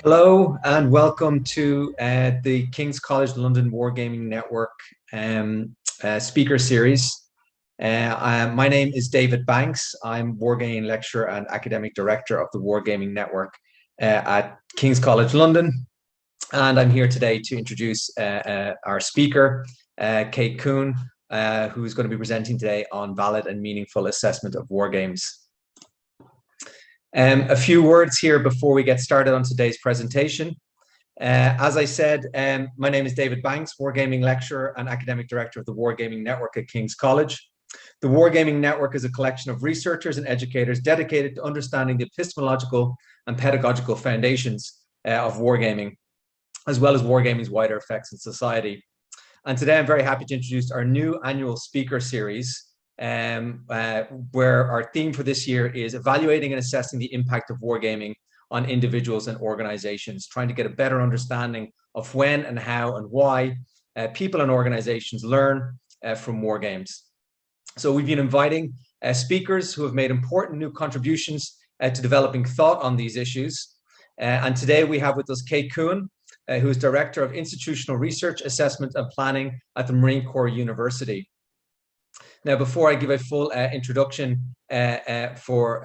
Hello and welcome to the King's College London Wargaming Network speaker series. My name is David Banks. I'm Wargaming lecturer and academic director of the Wargaming Network at King's College London. And I'm here today to introduce our speaker, Kate Kuehn, who's going to be presenting today on valid and meaningful assessment of wargames. A few words here before we get started on today's presentation. As I said, my name is David Banks, Wargaming lecturer and academic director of the Wargaming Network at King's College. The Wargaming Network is a collection of researchers and educators dedicated to understanding the epistemological and pedagogical foundations of wargaming, as well as wargaming's wider effects in society. And today I'm very happy to introduce our new annual speaker series, where our theme for this year is evaluating and assessing the impact of wargaming on individuals and organizations, trying to get a better understanding of when and how and why people and organizations learn from wargames. So we've been inviting speakers who have made important new contributions to developing thought on these issues. And today we have with us Kate Kuehn, who is Director of Institutional Research, Assessment and Planning at the Marine Corps University. Now, before I give a full introduction for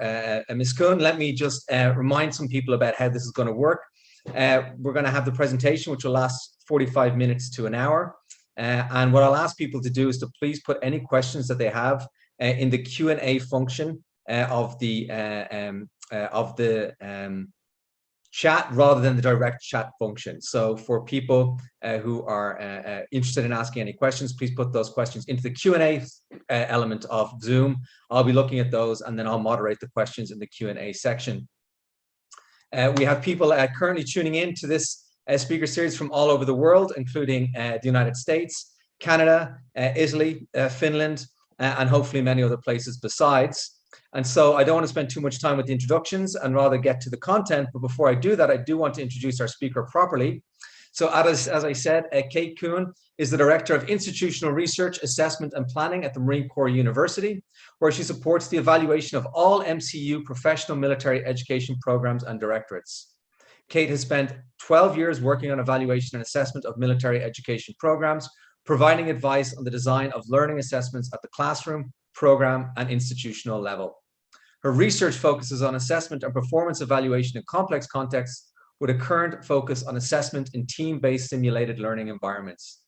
Ms. Kuehn, let me just remind some people about how this is going to work. We're going to have the presentation, which will last 45 minutes to an hour. And what I'll ask people to do is to please put any questions that they have in the Q&A function of the chat rather than the direct chat function. So for people who are interested in asking any questions, please put those questions into the Q&A element of Zoom. I'll be looking at those and then I'll moderate the questions in the Q&A section. We have people currently tuning in to this speaker series from all over the world, including the United States, Canada, Italy, Finland, and hopefully many other places besides. And so I don't want to spend too much time with the introductions and rather get to the content. But before I do that, I do want to introduce our speaker properly. So as I said, Kate Kuehn is the Director of Institutional Research, Assessment and Planning at the Marine Corps University, where she supports the evaluation of all MCU professional military education programs and directorates. Kate has spent 12 years working on evaluation and assessment of military education programs, providing advice on the design of learning assessments at the classroom, program, and institutional level. Her research focuses on assessment and performance evaluation in complex contexts, with a current focus on assessment in team-based simulated learning environments.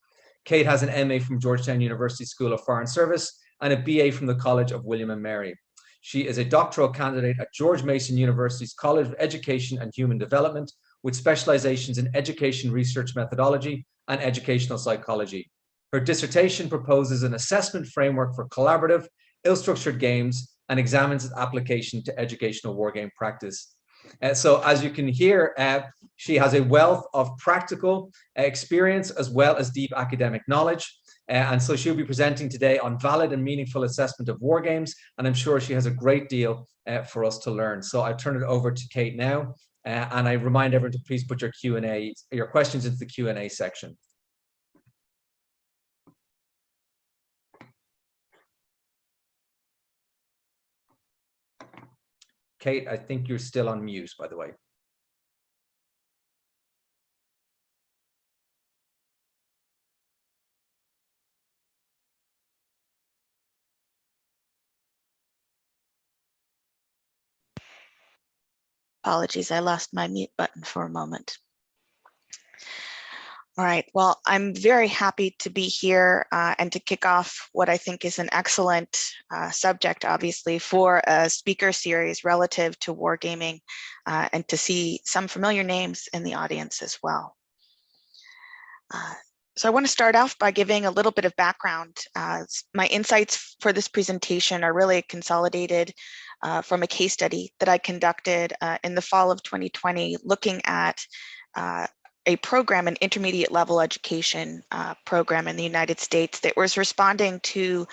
Kate has an MA from Georgetown University School of Foreign Service and a BA from the College of William and Mary. She is a doctoral candidate at George Mason University's College of Education and Human Development, with specializations in education research methodology and educational psychology. Her dissertation proposes an assessment framework for collaborative, ill-structured games and examines its application to educational wargame practice. So as you can hear, she has a wealth of practical experience as well as deep academic knowledge. And so she'll be presenting today on valid and meaningful assessment of wargames. And I'm sure she has a great deal for us to learn. So I turn it over to Kate now. And I remind everyone to please put your questions into the Q&A section. Kate, I think you're still on mute, by the way. Apologies, I lost my mute button for a moment. All right, well, I'm very happy to be here and to kick off what I think is an excellent subject, obviously, for a speaker series relative to wargaming, and to see some familiar names in the audience as well. So I want to start off by giving a little bit of background. My insights for this presentation are really consolidated from a case study that I conducted in the fall of 2020, looking at a program, an intermediate level education program in the United States that was responding to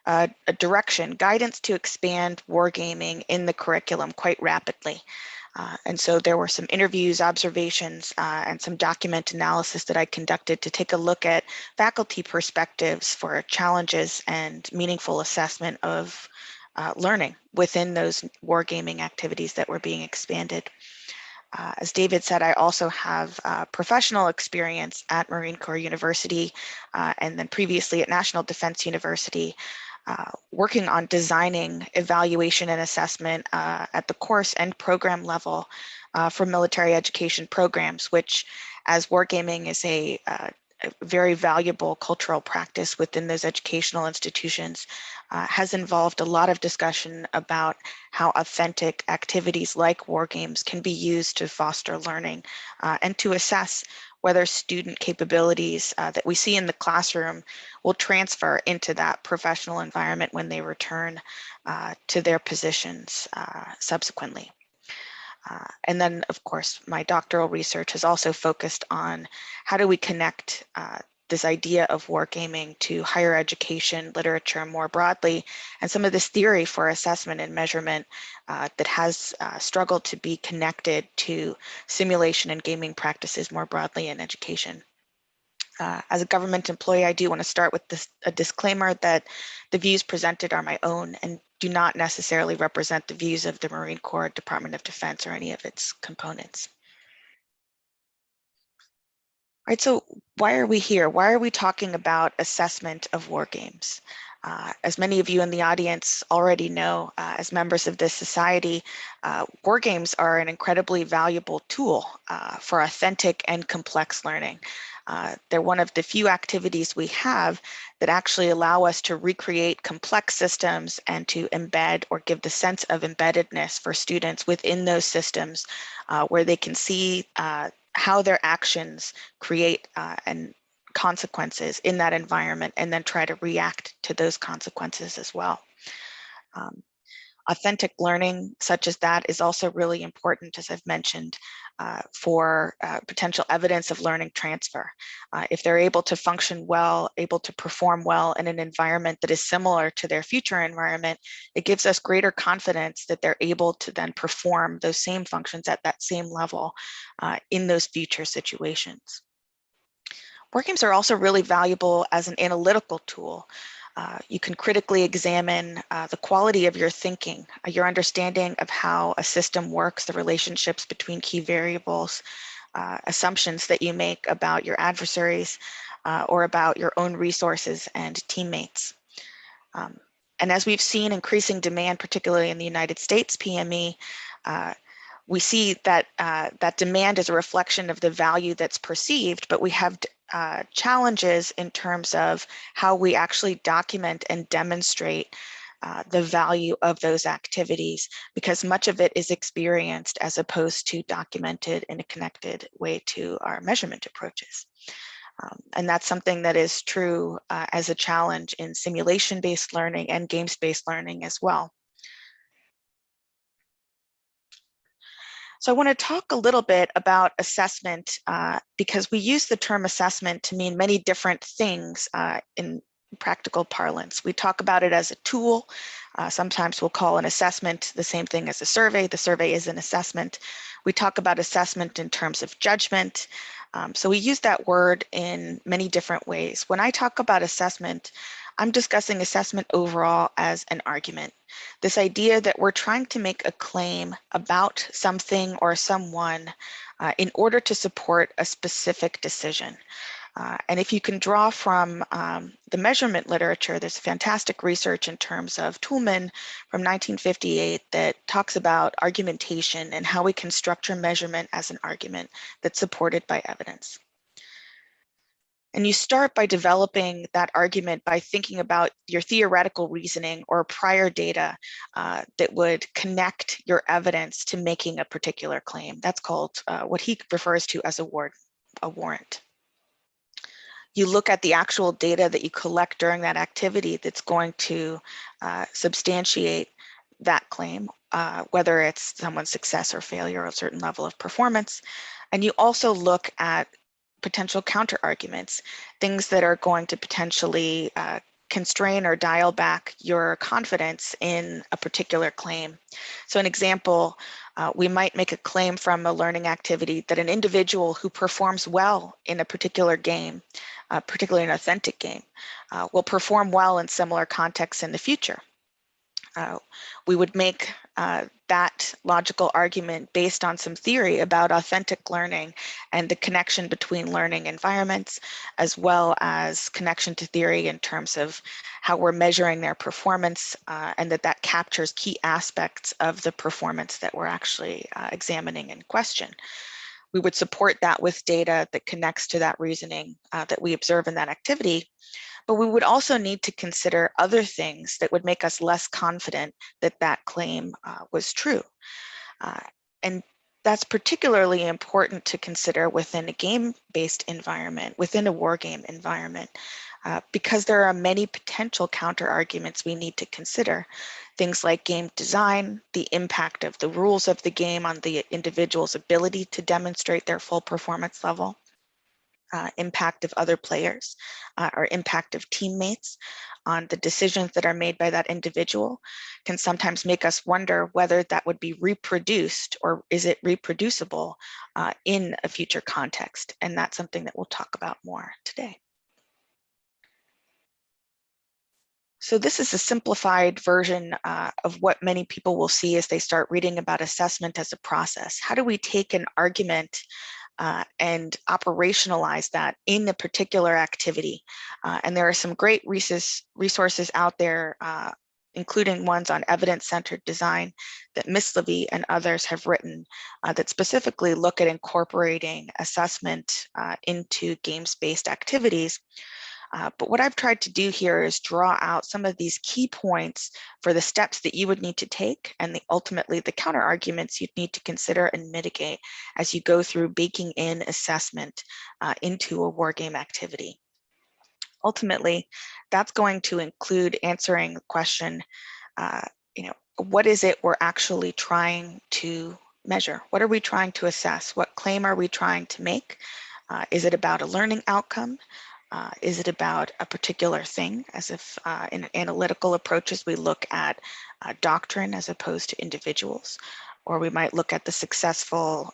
a direction, guidance to expand wargaming in the curriculum quite rapidly. And so there were some interviews, observations, and some document analysis that I conducted to take a look at faculty perspectives for challenges and meaningful assessment of learning within those wargaming activities that were being expanded. As David said, I also have professional experience at Marine Corps University and then previously at National Defense University, working on designing evaluation and assessment at the course and program level for military education programs, which, as wargaming is a very valuable cultural practice within those educational institutions, has involved a lot of discussion about how authentic activities like war games can be used to foster learning and to assess whether student capabilities that we see in the classroom will transfer into that professional environment when they return to their positions subsequently. And then, of course, my doctoral research has also focused on how do we connect this idea of wargaming to higher education literature more broadly, and some of this theory for assessment and measurement that has struggled to be connected to simulation and gaming practices more broadly in education. As a government employee, I do want to start with a disclaimer that the views presented are my own and do not necessarily represent the views of the Marine Corps, Department of Defense, or any of its components. All right, so why are we here? Why are we talking about assessment of war games? As many of you in the audience already know, as members of this society, war games are an incredibly valuable tool for authentic and complex learning. They're one of the few activities we have that actually allow us to recreate complex systems and to embed or give the sense of embeddedness for students within those systems where they can see how their actions create and consequences in that environment and then try to react to those consequences as well. Authentic learning such as that is also really important, as I've mentioned, for potential evidence of learning transfer. If they're able to function well, able to perform well in an environment that is similar to their future environment, it gives us greater confidence that they're able to then perform those same functions at that same level in those future situations. War games are also really valuable as an analytical tool. You can critically examine the quality of your thinking, your understanding of how a system works, the relationships between key variables, assumptions that you make about your adversaries or about your own resources and teammates. And as we've seen increasing demand, particularly in the United States PME, we see that that demand is a reflection of the value that's perceived, but we have challenges in terms of how we actually document and demonstrate the value of those activities, because much of it is experienced as opposed to documented in a connected way to our measurement approaches. And that's something that is true as a challenge in simulation-based learning and games-based learning as well. So I want to talk a little bit about assessment because we use the term assessment to mean many different things in practical parlance. We talk about it as a tool. Sometimes we'll call an assessment the same thing as a survey. The survey is an assessment. We talk about assessment in terms of judgment. So we use that word in many different ways. When I talk about assessment, I'm discussing assessment overall as an argument. This idea that we're trying to make a claim about something or someone in order to support a specific decision. And if you can draw from the measurement literature, there's fantastic research in terms of Toulmin from 1958 that talks about argumentation and how we can structure measurement as an argument that's supported by evidence. And you start by developing that argument by thinking about your theoretical reasoning or prior data that would connect your evidence to making a particular claim. That's called what he refers to as a warrant. You look at the actual data that you collect during that activity that's going to substantiate that claim, whether it's someone's success or failure or a certain level of performance. And you also look at potential counter arguments, things that are going to potentially constrain or dial back your confidence in a particular claim. So an example, we might make a claim from a learning activity that an individual who performs well in a particular game, particularly an authentic game, will perform well in similar contexts in the future. We would make that logical argument based on some theory about authentic learning and the connection between learning environments, as well as connection to theory in terms of how we're measuring their performance, and that captures key aspects of the performance that we're actually examining in question. We would support that with data that connects to that reasoning that we observe in that activity. But we would also need to consider other things that would make us less confident that that claim was true. And that's particularly important to consider within a game-based environment, within a wargame environment, because there are many potential counter-arguments we need to consider. Things like game design, the impact of the rules of the game on the individual's ability to demonstrate their full performance level, impact of other players, or impact of teammates on the decisions that are made by that individual can sometimes make us wonder whether that would be reproduced or is it reproducible in a future context. And that's something that we'll talk about more today. So this is a simplified version of what many people will see as they start reading about assessment as a process. How do we take an argument and operationalize that in a particular activity? And there are some great resources out there, including ones on evidence-centered design that Ms. Levy and others have written that specifically look at incorporating assessment into games-based activities. But what I've tried to do here is draw out some of these key points for the steps that you would need to take and ultimately the counter arguments you'd need to consider and mitigate as you go through baking in assessment into a wargame activity. Ultimately, that's going to include answering the question, what is it we're actually trying to measure? What are we trying to assess? What claim are we trying to make? Is it about a learning outcome? Is it about a particular thing? As if in analytical approaches, we look at doctrine as opposed to individuals, or we might look at the successful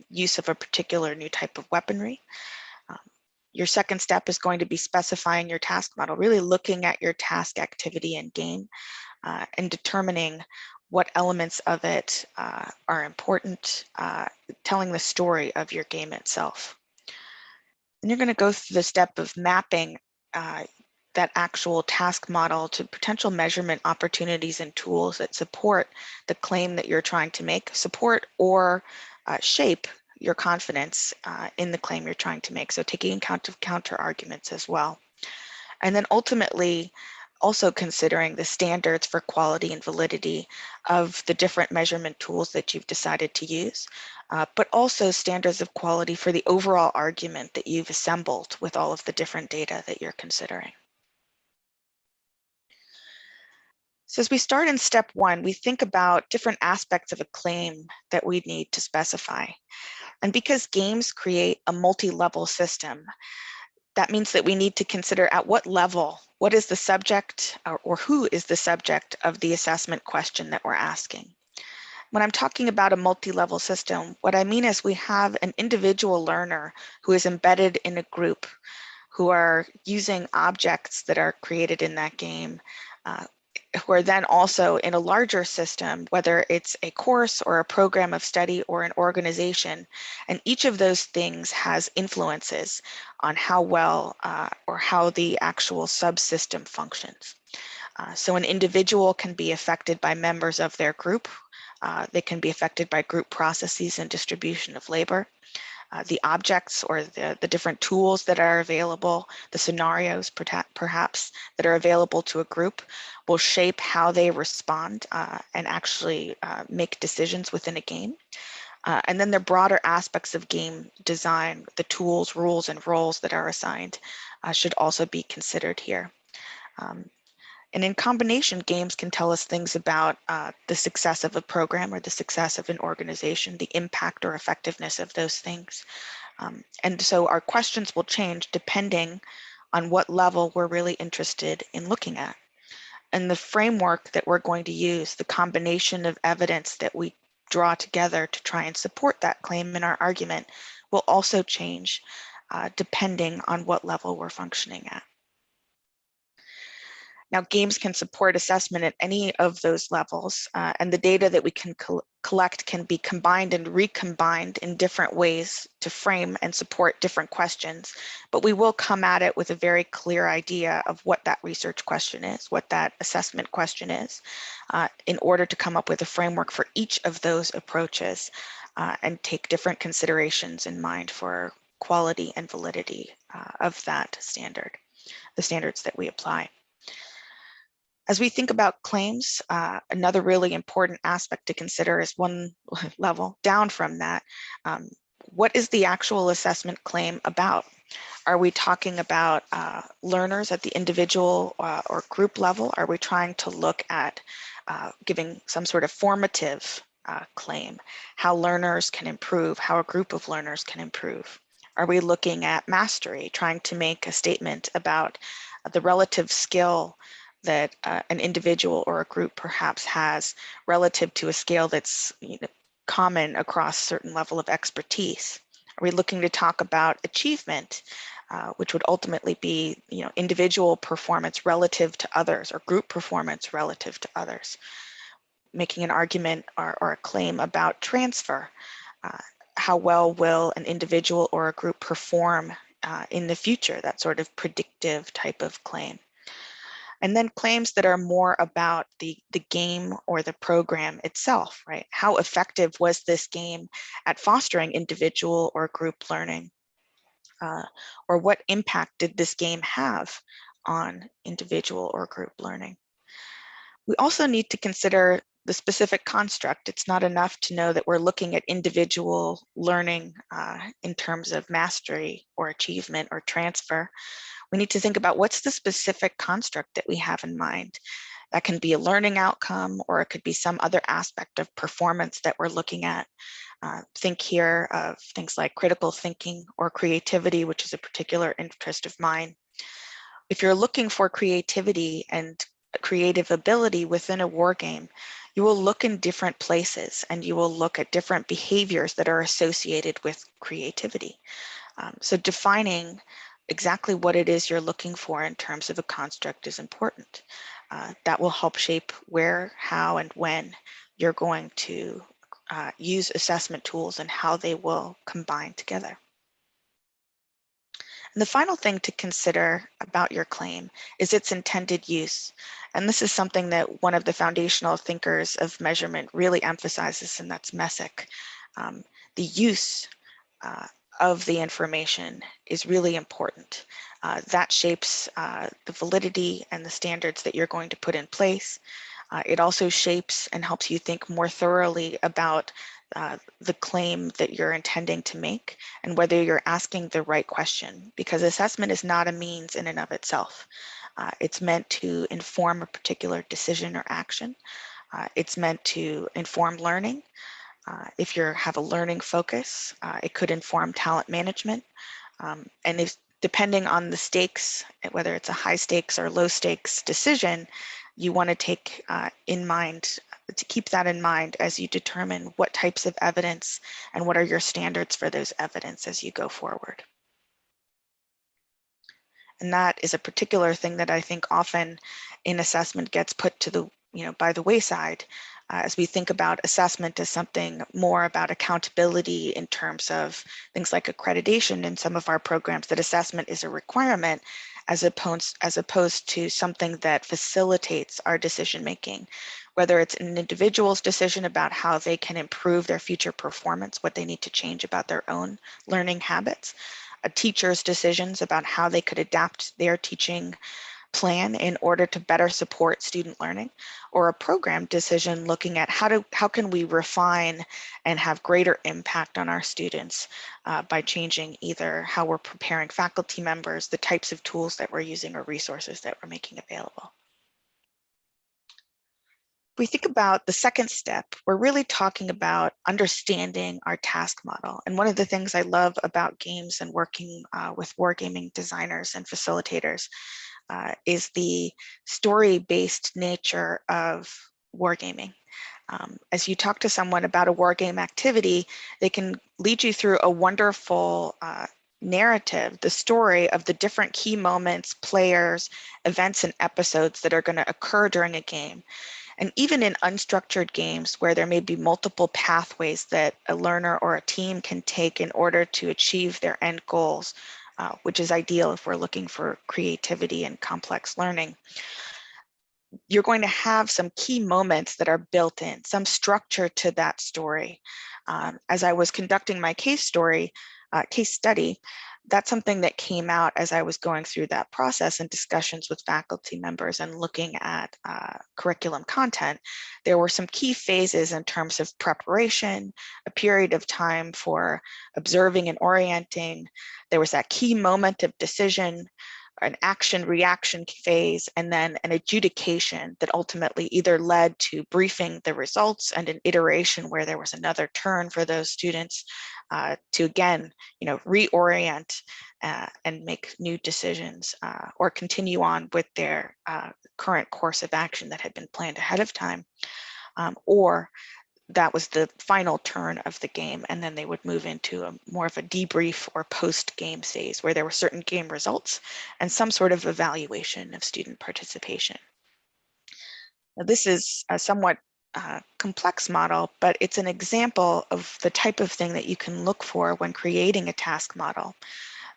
use of a particular new type of weaponry. Your second step is going to be specifying your task model, really looking at your task activity in game and determining what elements of it are important, telling the story of your game itself. And you're going to go through the step of mapping that actual task model to potential measurement opportunities and tools that support the claim that you're trying to make, support or shape your confidence in the claim you're trying to make. So taking account of counter arguments as well. And then ultimately, also considering the standards for quality and validity of the different measurement tools that you've decided to use, but also standards of quality for the overall argument that you've assembled with all of the different data that you're considering. So as we start in step one, we think about different aspects of a claim that we need to specify. And because games create a multi-level system, that means that we need to consider at what level, what is the subject or who is the subject of the assessment question that we're asking. When I'm talking about a multi-level system, what I mean is we have an individual learner who is embedded in a group, who are using objects that are created in that game, who are then also in a larger system, whether it's a course or a program of study or an organization. And each of those things has influences on how well or how the actual subsystem functions. So an individual can be affected by members of their group. They can be affected by group processes and distribution of labor. The objects or the different tools that are available, the scenarios perhaps that are available to a group will shape how they respond and actually make decisions within a game. And then the broader aspects of game design, the tools, rules, and roles that are assigned should also be considered here. And in combination, games can tell us things about the success of a program or the success of an organization, the impact or effectiveness of those things. And so our questions will change depending on what level we're really interested in looking at. And the framework that we're going to use, the combination of evidence that we draw together to try and support that claim in our argument, will also change depending on what level we're functioning at. Now, games can support assessment at any of those levels, and the data that we can collect can be combined and recombined in different ways to frame and support different questions. But we will come at it with a very clear idea of what that research question is, what that assessment question is, in order to come up with a framework for each of those approaches and take different considerations in mind for quality and validity of that standard, the standards that we apply. As we think about claims, another really important aspect to consider is one level down from that. What is the actual assessment claim about? Are we talking about learners at the individual or group level? Are we trying to look at giving some sort of formative claim, how learners can improve, how a group of learners can improve? Are we looking at mastery, trying to make a statement about the relative skill that an individual or a group perhaps has relative to a scale that's common across a certain level of expertise? Are we looking to talk about achievement, which would ultimately be individual performance relative to others or group performance relative to others? Making an argument or a claim about transfer. How well will an individual or a group perform in the future? That sort of predictive type of claim. And then claims that are more about the game or the program itself, right? How effective was this game at fostering individual or group learning? Or what impact did this game have on individual or group learning? We also need to consider the specific construct. It's not enough to know that we're looking at individual learning in terms of mastery or achievement or transfer. We need to think about what's the specific construct that we have in mind. That can be a learning outcome, or it could be some other aspect of performance that we're looking at. Think here of things like critical thinking or creativity, which is a particular interest of mine. If you're looking for creativity and creative ability within a war game, you will look in different places and you will look at different behaviors that are associated with creativity. So defining exactly what it is you're looking for in terms of a construct is important. That will help shape where, how, and when you're going to use assessment tools and how they will combine together. And the final thing to consider about your claim is its intended use. And this is something that one of the foundational thinkers of measurement really emphasizes, and that's Messick. The use of the information is really important. That shapes the validity and the standards that you're going to put in place. It also shapes and helps you think more thoroughly about the claim that you're intending to make and whether you're asking the right question, because assessment is not a means in and of itself. It's meant to inform a particular decision or action. It's meant to inform learning. If you have a learning focus, it could inform talent management. And if, depending on the stakes, whether it's a high stakes or low stakes decision, you want to take in mind, to keep that in mind as you determine what types of evidence and what are your standards for those evidence as you go forward. And that is a particular thing that I think often in assessment gets put to the, by the wayside. As we think about assessment as something more about accountability in terms of things like accreditation in some of our programs, that assessment is a requirement as opposed to something that facilitates our decision making, whether it's an individual's decision about how they can improve their future performance, what they need to change about their own learning habits, a teacher's decisions about how they could adapt their teaching plan in order to better support student learning, or a program decision looking at how can we refine and have greater impact on our students by changing either how we're preparing faculty members, the types of tools that we're using, or resources that we're making available. If we think about the second step, we're really talking about understanding our task model. And one of the things I love about games and working with wargaming designers and facilitators is the story-based nature of wargaming. As you talk to someone about a wargame activity, they can lead you through a wonderful narrative, the story of the different key moments, players, events, and episodes that are going to occur during a game. And even in unstructured games where there may be multiple pathways that a learner or a team can take in order to achieve their end goals, which is ideal if we're looking for creativity and complex learning. You're going to have some key moments that are built in, some structure to that story. As I was conducting my case study, that's something that came out as I was going through that process and discussions with faculty members and looking at curriculum content. There were some key phases in terms of preparation, a period of time for observing and orienting. There was that key moment of decision, an action reaction phase, and then an adjudication that ultimately either led to briefing the results and an iteration where there was another turn for those students to again, reorient and make new decisions or continue on with their current course of action that had been planned ahead of time, or that was the final turn of the game, and then they would move into more of a debrief or post-game phase where there were certain game results and some sort of evaluation of student participation. Now, this is a somewhat complex model, but it's an example of the type of thing that you can look for when creating a task model,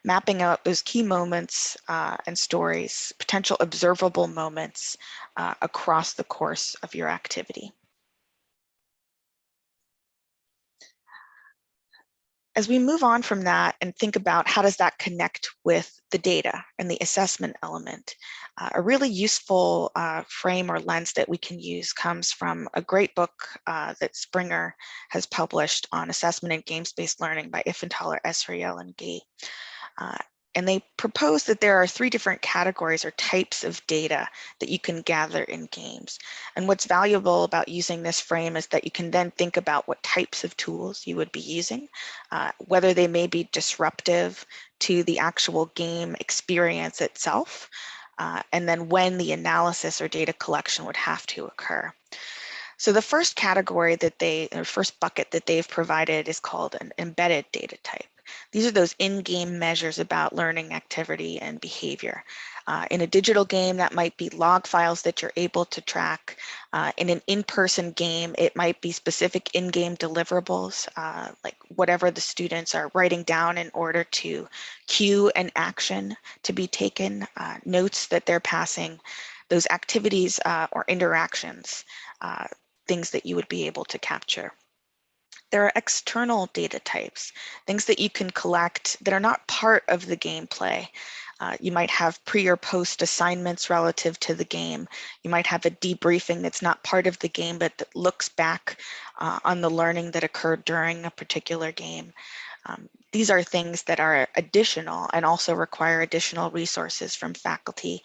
mapping out those key moments and stories, potential observable moments across the course of your activity. As we move on from that and think about how does that connect with the data and the assessment element, a really useful frame or lens that we can use comes from a great book that Springer has published on assessment and games-based learning by Iffenthaler, Esriel, and Gay. And they propose that there are 3 different categories or types of data that you can gather in games. And what's valuable about using this frame is that you can then think about what types of tools you would be using, whether they may be disruptive to the actual game experience itself, and then when the analysis or data collection would have to occur. So the first category or first bucket that they've provided is called an embedded data type. These are those in-game measures about learning activity and behavior. In a digital game, that might be log files that you're able to track. In an in-person game, it might be specific in-game deliverables, like whatever the students are writing down in order to cue an action to be taken, notes that they're passing, those activities or interactions, things that you would be able to capture. There are external data types, things that you can collect that are not part of the gameplay. You might have pre or post assignments relative to the game. You might have a debriefing that's not part of the game, but that looks back on the learning that occurred during a particular game. These are things that are additional and also require additional resources from faculty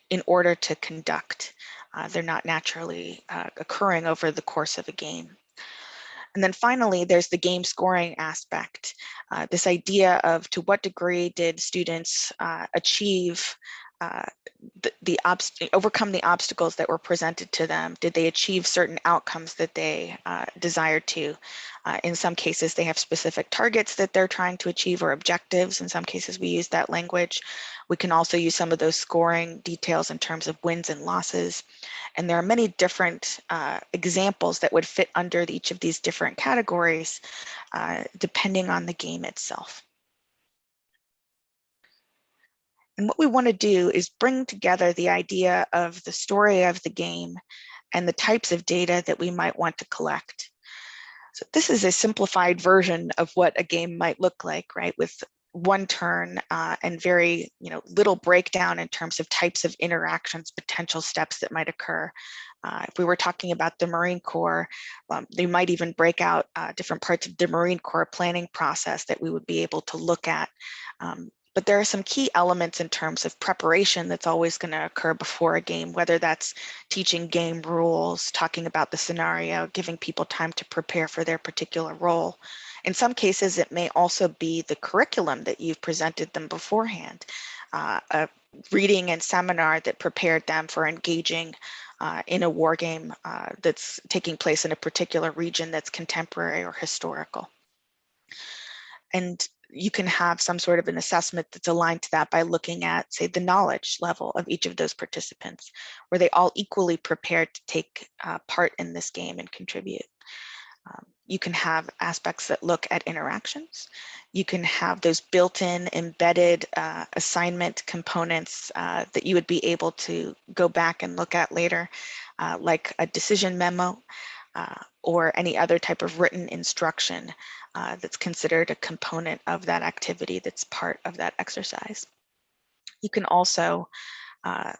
in order to conduct. They're not naturally occurring over the course of a game. And then finally, there's the game scoring aspect. This idea of to what degree did students achieve overcome the obstacles that were presented to them? Did they achieve certain outcomes that they desired to? In some cases, they have specific targets that they're trying to achieve or objectives. In some cases, we use that language. We can also use some of those scoring details in terms of wins and losses. And there are many different examples that would fit under each of these different categories, depending on the game itself. And what we want to do is bring together the idea of the story of the game and the types of data that we might want to collect. So this is a simplified version of what a game might look like, right? With one turn and very little breakdown in terms of types of interactions, potential steps that might occur. If we were talking about the Marine Corps, they might even break out different parts of the Marine Corps planning process that we would be able to look at. But there are some key elements in terms of preparation that's always going to occur before a game, whether that's teaching game rules, talking about the scenario, giving people time to prepare for their particular role. In some cases, it may also be the curriculum that you've presented them beforehand, a reading and seminar that prepared them for engaging in a war game that's taking place in a particular region that's contemporary or historical. And you can have some sort of an assessment that's aligned to that by looking at, say, the knowledge level of each of those participants. Were they all equally prepared to take part in this game and contribute? You can have aspects that look at interactions. You can have those built-in embedded assignment components that you would be able to go back and look at later, like a decision memo or any other type of written instruction that's considered a component of that activity that's part of that exercise. You can also,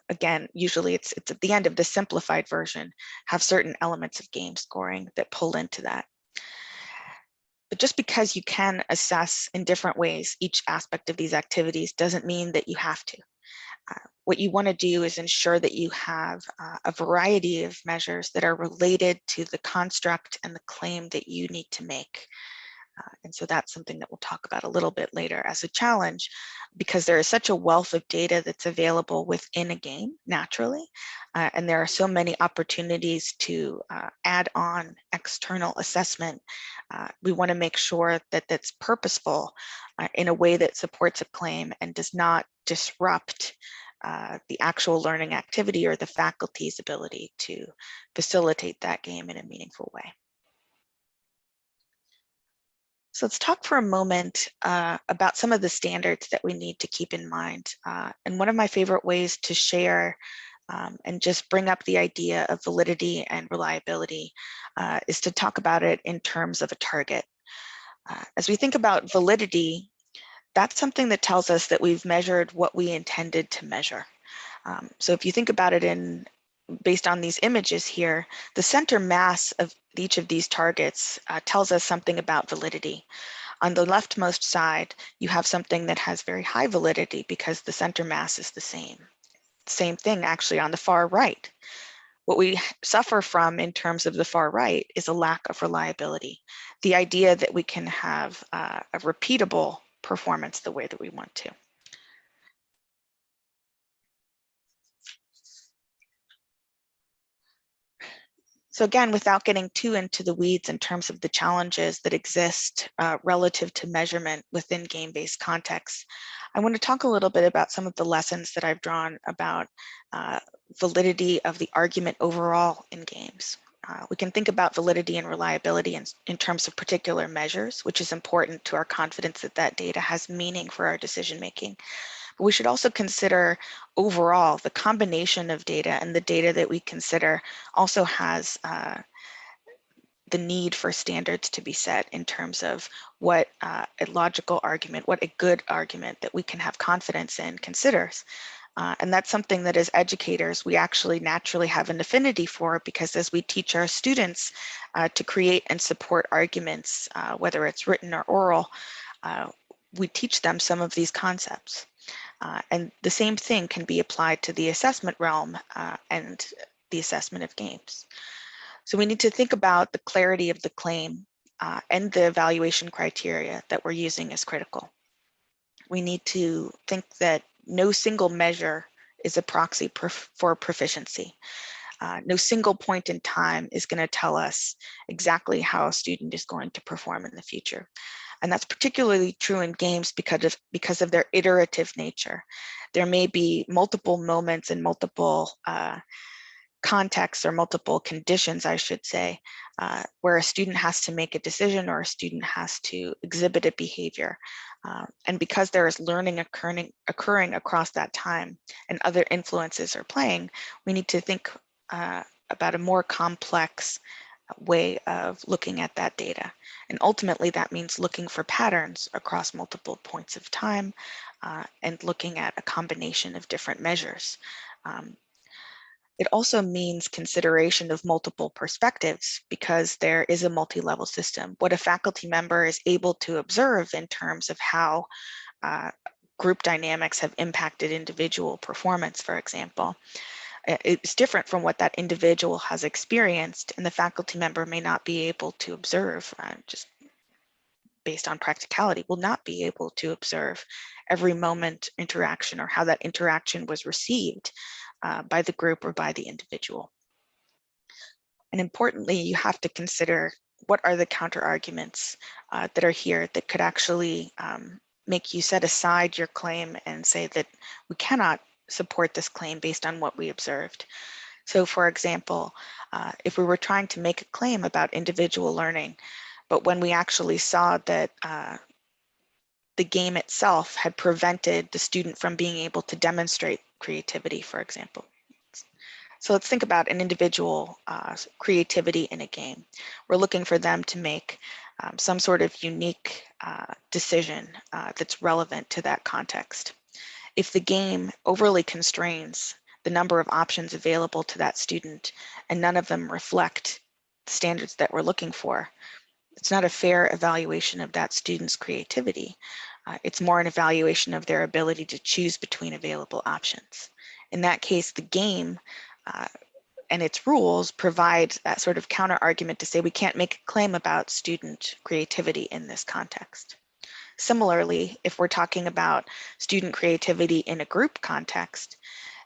again, usually it's at the end of the simplified version, have certain elements of game scoring that pull into that. But just because you can assess in different ways each aspect of these activities doesn't mean that you have to. What you want to do is ensure that you have a variety of measures that are related to the construct and the claim that you need to make. And so that's something that we'll talk about a little bit later as a challenge, because there is such a wealth of data that's available within a game naturally. And there are so many opportunities to add on external assessment. We want to make sure that that's purposeful in a way that supports a claim and does not disrupt the actual learning activity or the faculty's ability to facilitate that game in a meaningful way. So let's talk for a moment about some of the standards that we need to keep in mind. And one of my favorite ways to share and just bring up the idea of validity and reliability is to talk about it in terms of a target. As we think about validity, that's something that tells us that we've measured what we intended to measure. So if you think about it based on these images here, the center mass of each of these targets tells us something about validity. On the leftmost side, you have something that has very high validity because the center mass is the same. Same thing actually on the far right. What we suffer from in terms of the far right is a lack of reliability. The idea that we can have a repeatable performance the way that we want to. So again, without getting too into the weeds in terms of the challenges that exist relative to measurement within game-based contexts, I want to talk a little bit about some of the lessons that I've drawn about validity of the argument overall in games. We can think about validity and reliability in terms of particular measures, which is important to our confidence that that data has meaning for our decision-making. But we should also consider overall the combination of data, and the data that we consider also has the need for standards to be set in terms of what a logical argument, what a good argument that we can have confidence in considers. And that's something that as educators, we actually naturally have an affinity for, because as we teach our students to create and support arguments, whether it's written or oral, we teach them some of these concepts. And the same thing can be applied to the assessment realm and the assessment of games. So we need to think about the clarity of the claim and the evaluation criteria that we're using as critical. We need to think that no single measure is a proxy for proficiency. No single point in time is going to tell us exactly how a student is going to perform in the future. And that's particularly true in games because of their iterative nature. There may be multiple moments and multiple contexts or multiple conditions, I should say, where a student has to make a decision or a student has to exhibit a behavior. And because there is learning occurring across that time and other influences are playing, we need to think about a more complex way of looking at that data. And ultimately that means looking for patterns across multiple points of time and looking at a combination of different measures. It also means consideration of multiple perspectives because there is a multi-level system. What a faculty member is able to observe in terms of how group dynamics have impacted individual performance, for example, it's different from what that individual has experienced, and the faculty member may not be able to observe, just based on practicality, will not be able to observe every moment interaction or how that interaction was received by the group or by the individual. And importantly, you have to consider what are the counter arguments that are here that could actually make you set aside your claim and say that we cannot support this claim based on what we observed. So for example, if we were trying to make a claim about individual learning, but when we actually saw that the game itself had prevented the student from being able to demonstrate creativity, for example. So let's think about an individual creativity in a game. We're looking for them to make some sort of unique decision that's relevant to that context. If the game overly constrains the number of options available to that student and none of them reflect the standards that we're looking for, it's not a fair evaluation of that student's creativity. It's more an evaluation of their ability to choose between available options. In that case, the game and its rules provide that sort of counter argument to say we can't make a claim about student creativity in this context. Similarly, if we're talking about student creativity in a group context,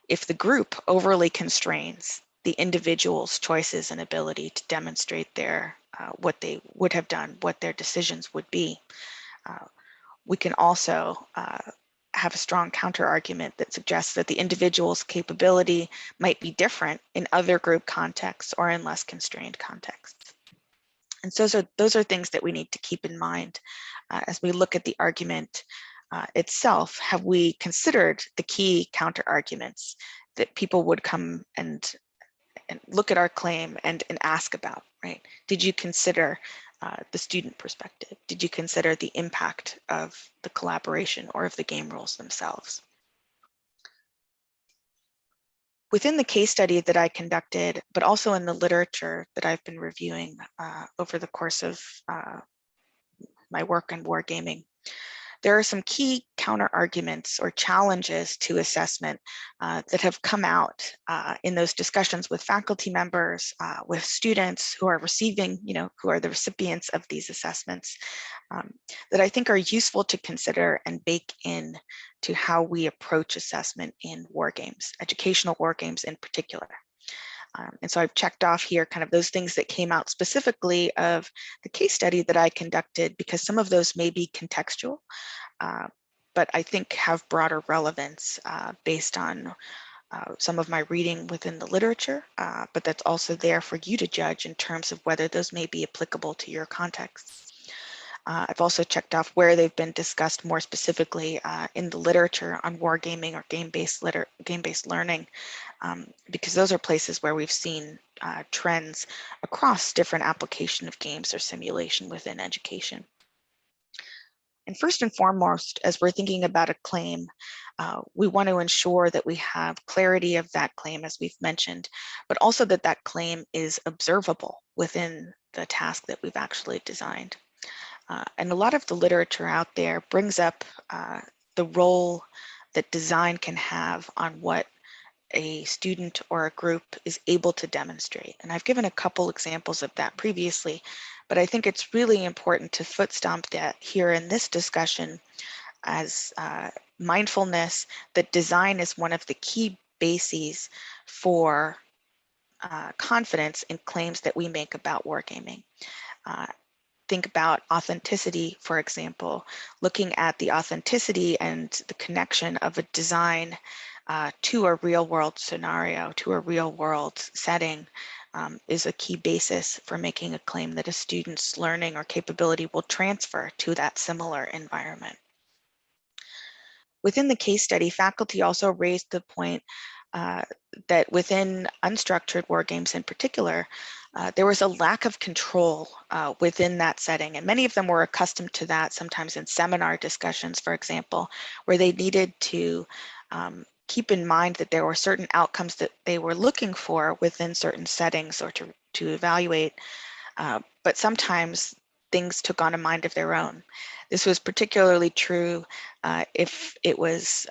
if the group overly constrains the individual's choices and ability to demonstrate their what they would have done, what their decisions would be, we can also have a strong counter argument that suggests that the individual's capability might be different in other group contexts or in less constrained contexts. And so those are things that we need to keep in mind as we look at the argument itself. Have we considered the key counter arguments that people would come and look at our claim and ask about, right? Did you consider the student perspective? Did you consider the impact of the collaboration or of the game rules themselves? Within the case study that I conducted, but also in the literature that I've been reviewing over the course of my work on wargaming, there are some key counter arguments or challenges to assessment that have come out in those discussions with faculty members, with students who are receiving, who are the recipients of these assessments, that I think are useful to consider and bake in to how we approach assessment in wargames, educational wargames in particular. And so I've checked off here kind of those things that came out specifically of the case study that I conducted, because some of those may be contextual, but I think have broader relevance based on some of my reading within the literature, but that's also there for you to judge in terms of whether those may be applicable to your context. I've also checked off where they've been discussed more specifically in the literature on wargaming or game-based learning, because those are places where we've seen trends across different application of games or simulation within education. And first and foremost, as we're thinking about a claim, we want to ensure that we have clarity of that claim, as we've mentioned, but also that that claim is observable within the task that we've actually designed. And a lot of the literature out there brings up the role that design can have on what a student or a group is able to demonstrate. And I've given a couple examples of that previously, but I think it's really important to foot stomp that here in this discussion as mindfulness that design is one of the key bases for confidence in claims that we make about wargaming. Think about authenticity, for example, looking at the authenticity and the connection of a design to a real world scenario, to a real world setting, is a key basis for making a claim that a student's learning or capability will transfer to that similar environment. Within the case study, faculty also raised the point that within unstructured wargames in particular, there was a lack of control within that setting. And many of them were accustomed to that, sometimes in seminar discussions, for example, where they needed to keep in mind that there were certain outcomes that they were looking for within certain settings or to evaluate. But sometimes things took on a mind of their own. This was particularly true if it was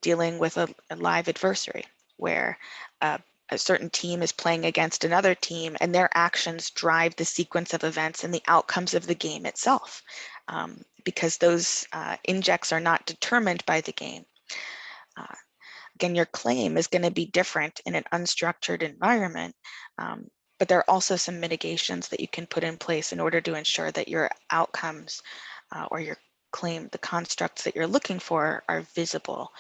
dealing with a live adversary, where a certain team is playing against another team and their actions drive the sequence of events and the outcomes of the game itself, because those injects are not determined by the game. Again, your claim is going to be different in an unstructured environment, but there are also some mitigations that you can put in place in order to ensure that your outcomes or your claim the constructs that you're looking for are visible,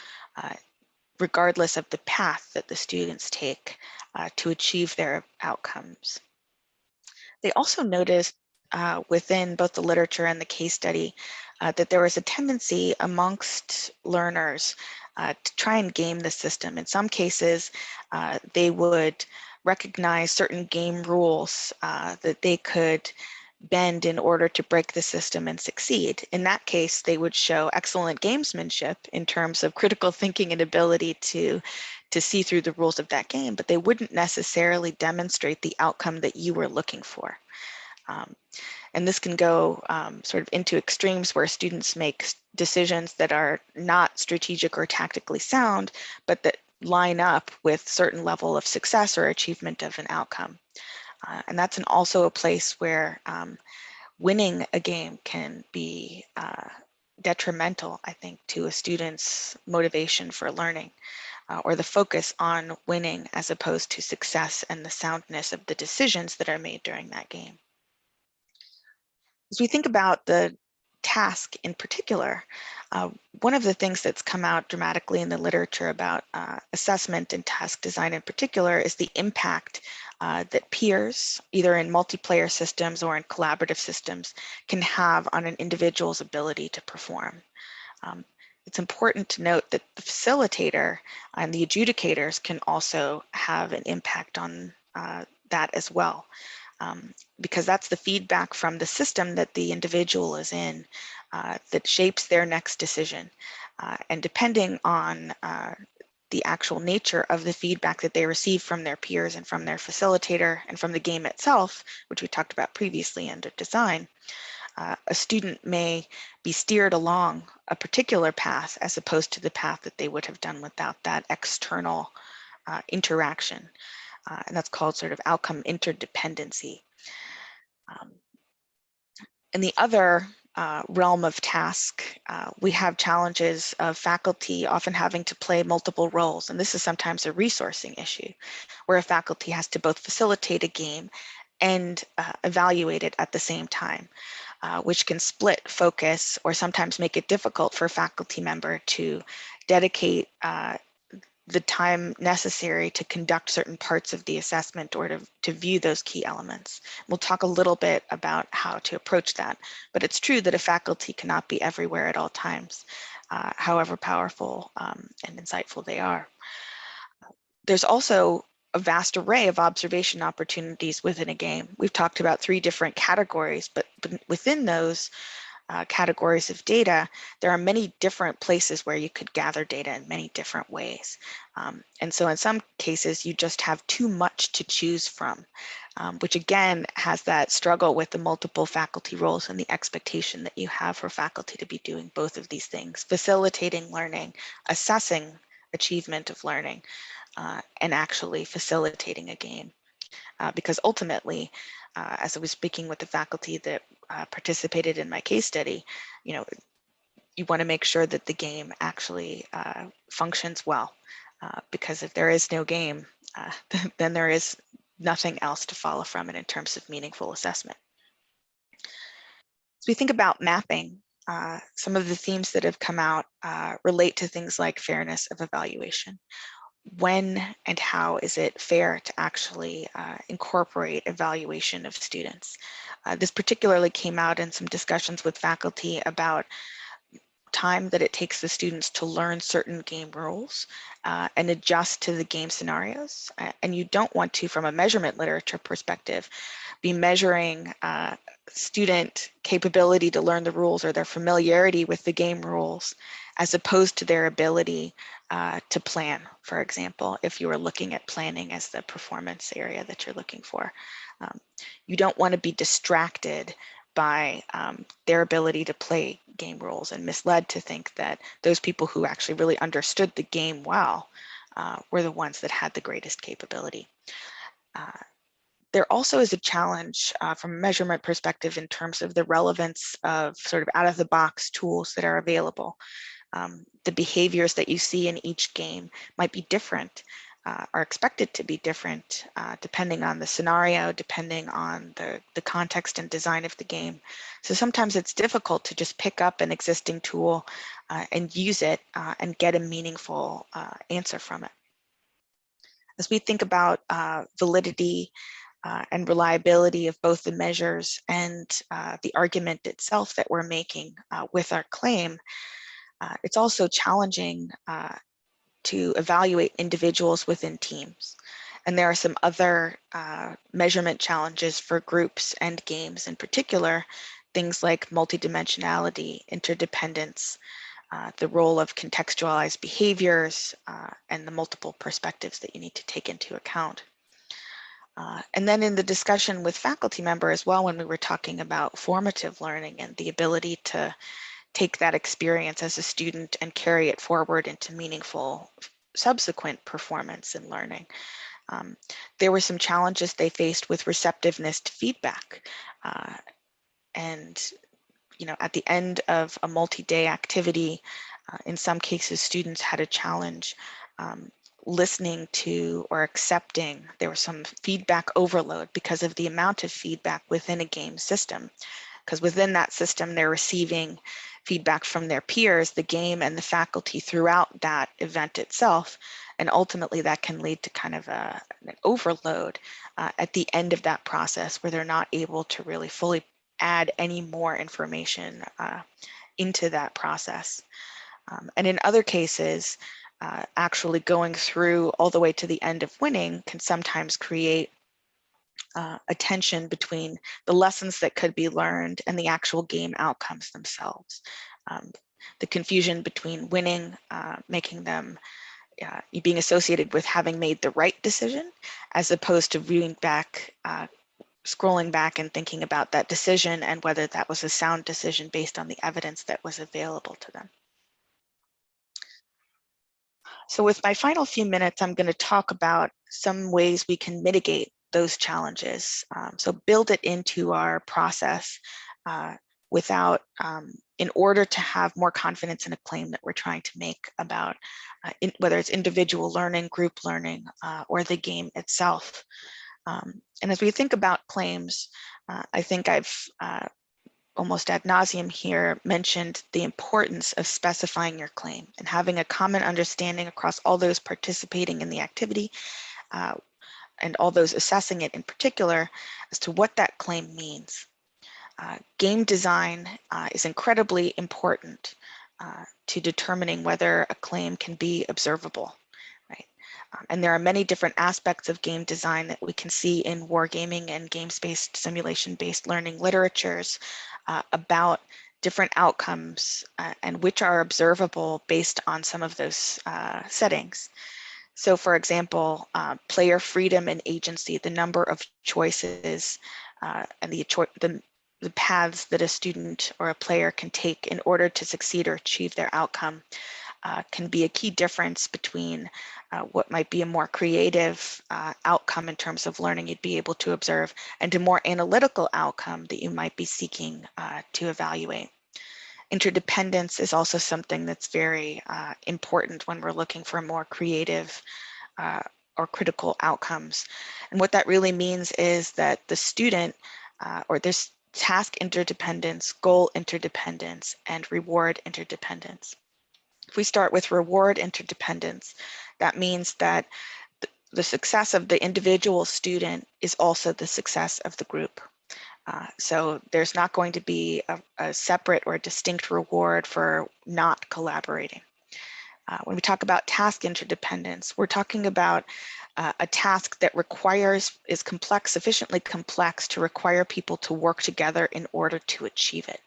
regardless of the path that the students take to achieve their outcomes. They also noticed within both the literature and the case study that there was a tendency amongst learners to try and game the system. In some cases, they would recognize certain game rules that they could bend in order to break the system and succeed. In that case, they would show excellent gamesmanship in terms of critical thinking and ability to see through the rules of that game, but they wouldn't necessarily demonstrate the outcome that you were looking for. And this can go sort of into extremes where students make decisions that are not strategic or tactically sound, but that line up with certain level of success or achievement of an outcome. And that's also a place where winning a game can be detrimental, I think, to a student's motivation for learning, or the focus on winning as opposed to success and the soundness of the decisions that are made during that game. As we think about the task in particular, one of the things that's come out dramatically in the literature about assessment and task design in particular is the impact that peers, either in multiplayer systems or in collaborative systems, can have on an individual's ability to perform. It's important to note that the facilitator and the adjudicators can also have an impact on that as well. Because that's the feedback from the system that the individual is in that shapes their next decision. And depending on the actual nature of the feedback that they receive from their peers and from their facilitator and from the game itself, which we talked about previously under design, a student may be steered along a particular path as opposed to the path that they would have done without that external interaction. And that's called sort of outcome interdependency. In the other realm of task, we have challenges of faculty often having to play multiple roles, and this is sometimes a resourcing issue, where a faculty has to both facilitate a game and evaluate it at the same time, which can split focus or sometimes make it difficult for a faculty member to dedicate the time necessary to conduct certain parts of the assessment or to view those key elements. We'll talk a little bit about how to approach that, but it's true that a faculty cannot be everywhere at all times, however powerful and insightful they are. There's also a vast array of observation opportunities within a game. We've talked about 3 different categories, but within those categories of data, there are many different places where you could gather data in many different ways. And so in some cases, you just have too much to choose from, which again has that struggle with the multiple faculty roles and the expectation that you have for faculty to be doing both of these things, facilitating learning, assessing achievement of learning, and actually facilitating a game. Because ultimately, as I was speaking with the faculty that participated in my case study, you want to make sure that the game actually functions well, because if there is no game, then there is nothing else to follow from it in terms of meaningful assessment. As we think about mapping, some of the themes that have come out relate to things like fairness of evaluation. When and how is it fair to actually incorporate evaluation of students? This particularly came out in some discussions with faculty about time that it takes the students to learn certain game rules and adjust to the game scenarios. And you don't want to, from a measurement literature perspective, be measuring student capability to learn the rules or their familiarity with the game rules as opposed to their ability to plan, for example, if you were looking at planning as the performance area that you're looking for. You don't want to be distracted by their ability to play game rules and misled to think that those people who actually really understood the game well were the ones that had the greatest capability. There also is a challenge from a measurement perspective in terms of the relevance of sort of out-of-the-box tools that are available. The behaviors that you see in each game might be different are expected to be different depending on the scenario, depending on the context and design of the game. So sometimes it's difficult to just pick up an existing tool and use it and get a meaningful answer from it. As we think about validity and reliability of both the measures and the argument itself that we're making with our claim, it's also challenging to evaluate individuals within teams. And there are some other measurement challenges for groups and games in particular, things like multidimensionality, interdependence, the role of contextualized behaviors, and the multiple perspectives that you need to take into account. And then in the discussion with faculty members as well, when we were talking about formative learning and the ability to take that experience as a student and carry it forward into meaningful subsequent performance and learning. There were some challenges they faced with receptiveness to feedback. And at the end of a multi-day activity, in some cases, students had a challenge listening to or accepting. There was some feedback overload because of the amount of feedback within a game system. Because within that system, they're receiving feedback from their peers, the game, and the faculty throughout that event itself. And ultimately, that can lead to kind of an overload at the end of that process where they're not able to really fully add any more information into that process. And in other cases, actually going through all the way to the end of winning can sometimes create a tension between the lessons that could be learned and the actual game outcomes themselves. The confusion between winning, making them being associated with having made the right decision, as opposed to viewing back, scrolling back and thinking about that decision and whether that was a sound decision based on the evidence that was available to them. So with my final few minutes, I'm going to talk about some ways we can mitigate those challenges. So build it into our process in order to have more confidence in a claim that we're trying to make about whether it's individual learning, group learning, or the game itself. And as we think about claims, I think I've almost ad nauseum here mentioned the importance of specifying your claim and having a common understanding across all those participating in the activity and all those assessing it in particular as to what that claim means. Game design is incredibly important to determining whether a claim can be observable, right? And there are many different aspects of game design that we can see in wargaming and games-based simulation-based learning literatures about different outcomes and which are observable based on some of those settings. So for example, player freedom and agency, the number of choices and the paths that a student or a player can take in order to succeed or achieve their outcome can be a key difference between what might be a more creative outcome in terms of learning you'd be able to observe and a more analytical outcome that you might be seeking to evaluate. Interdependence is also something that's very important when we're looking for more creative or critical outcomes. And what that really means is that the student or there's task interdependence, goal interdependence, and reward interdependence. If we start with reward interdependence, that means that the success of the individual student is also the success of the group. So there's not going to be a separate or a distinct reward for not collaborating. When we talk about task interdependence, we're talking about a task that is complex, sufficiently complex to require people to work together in order to achieve it.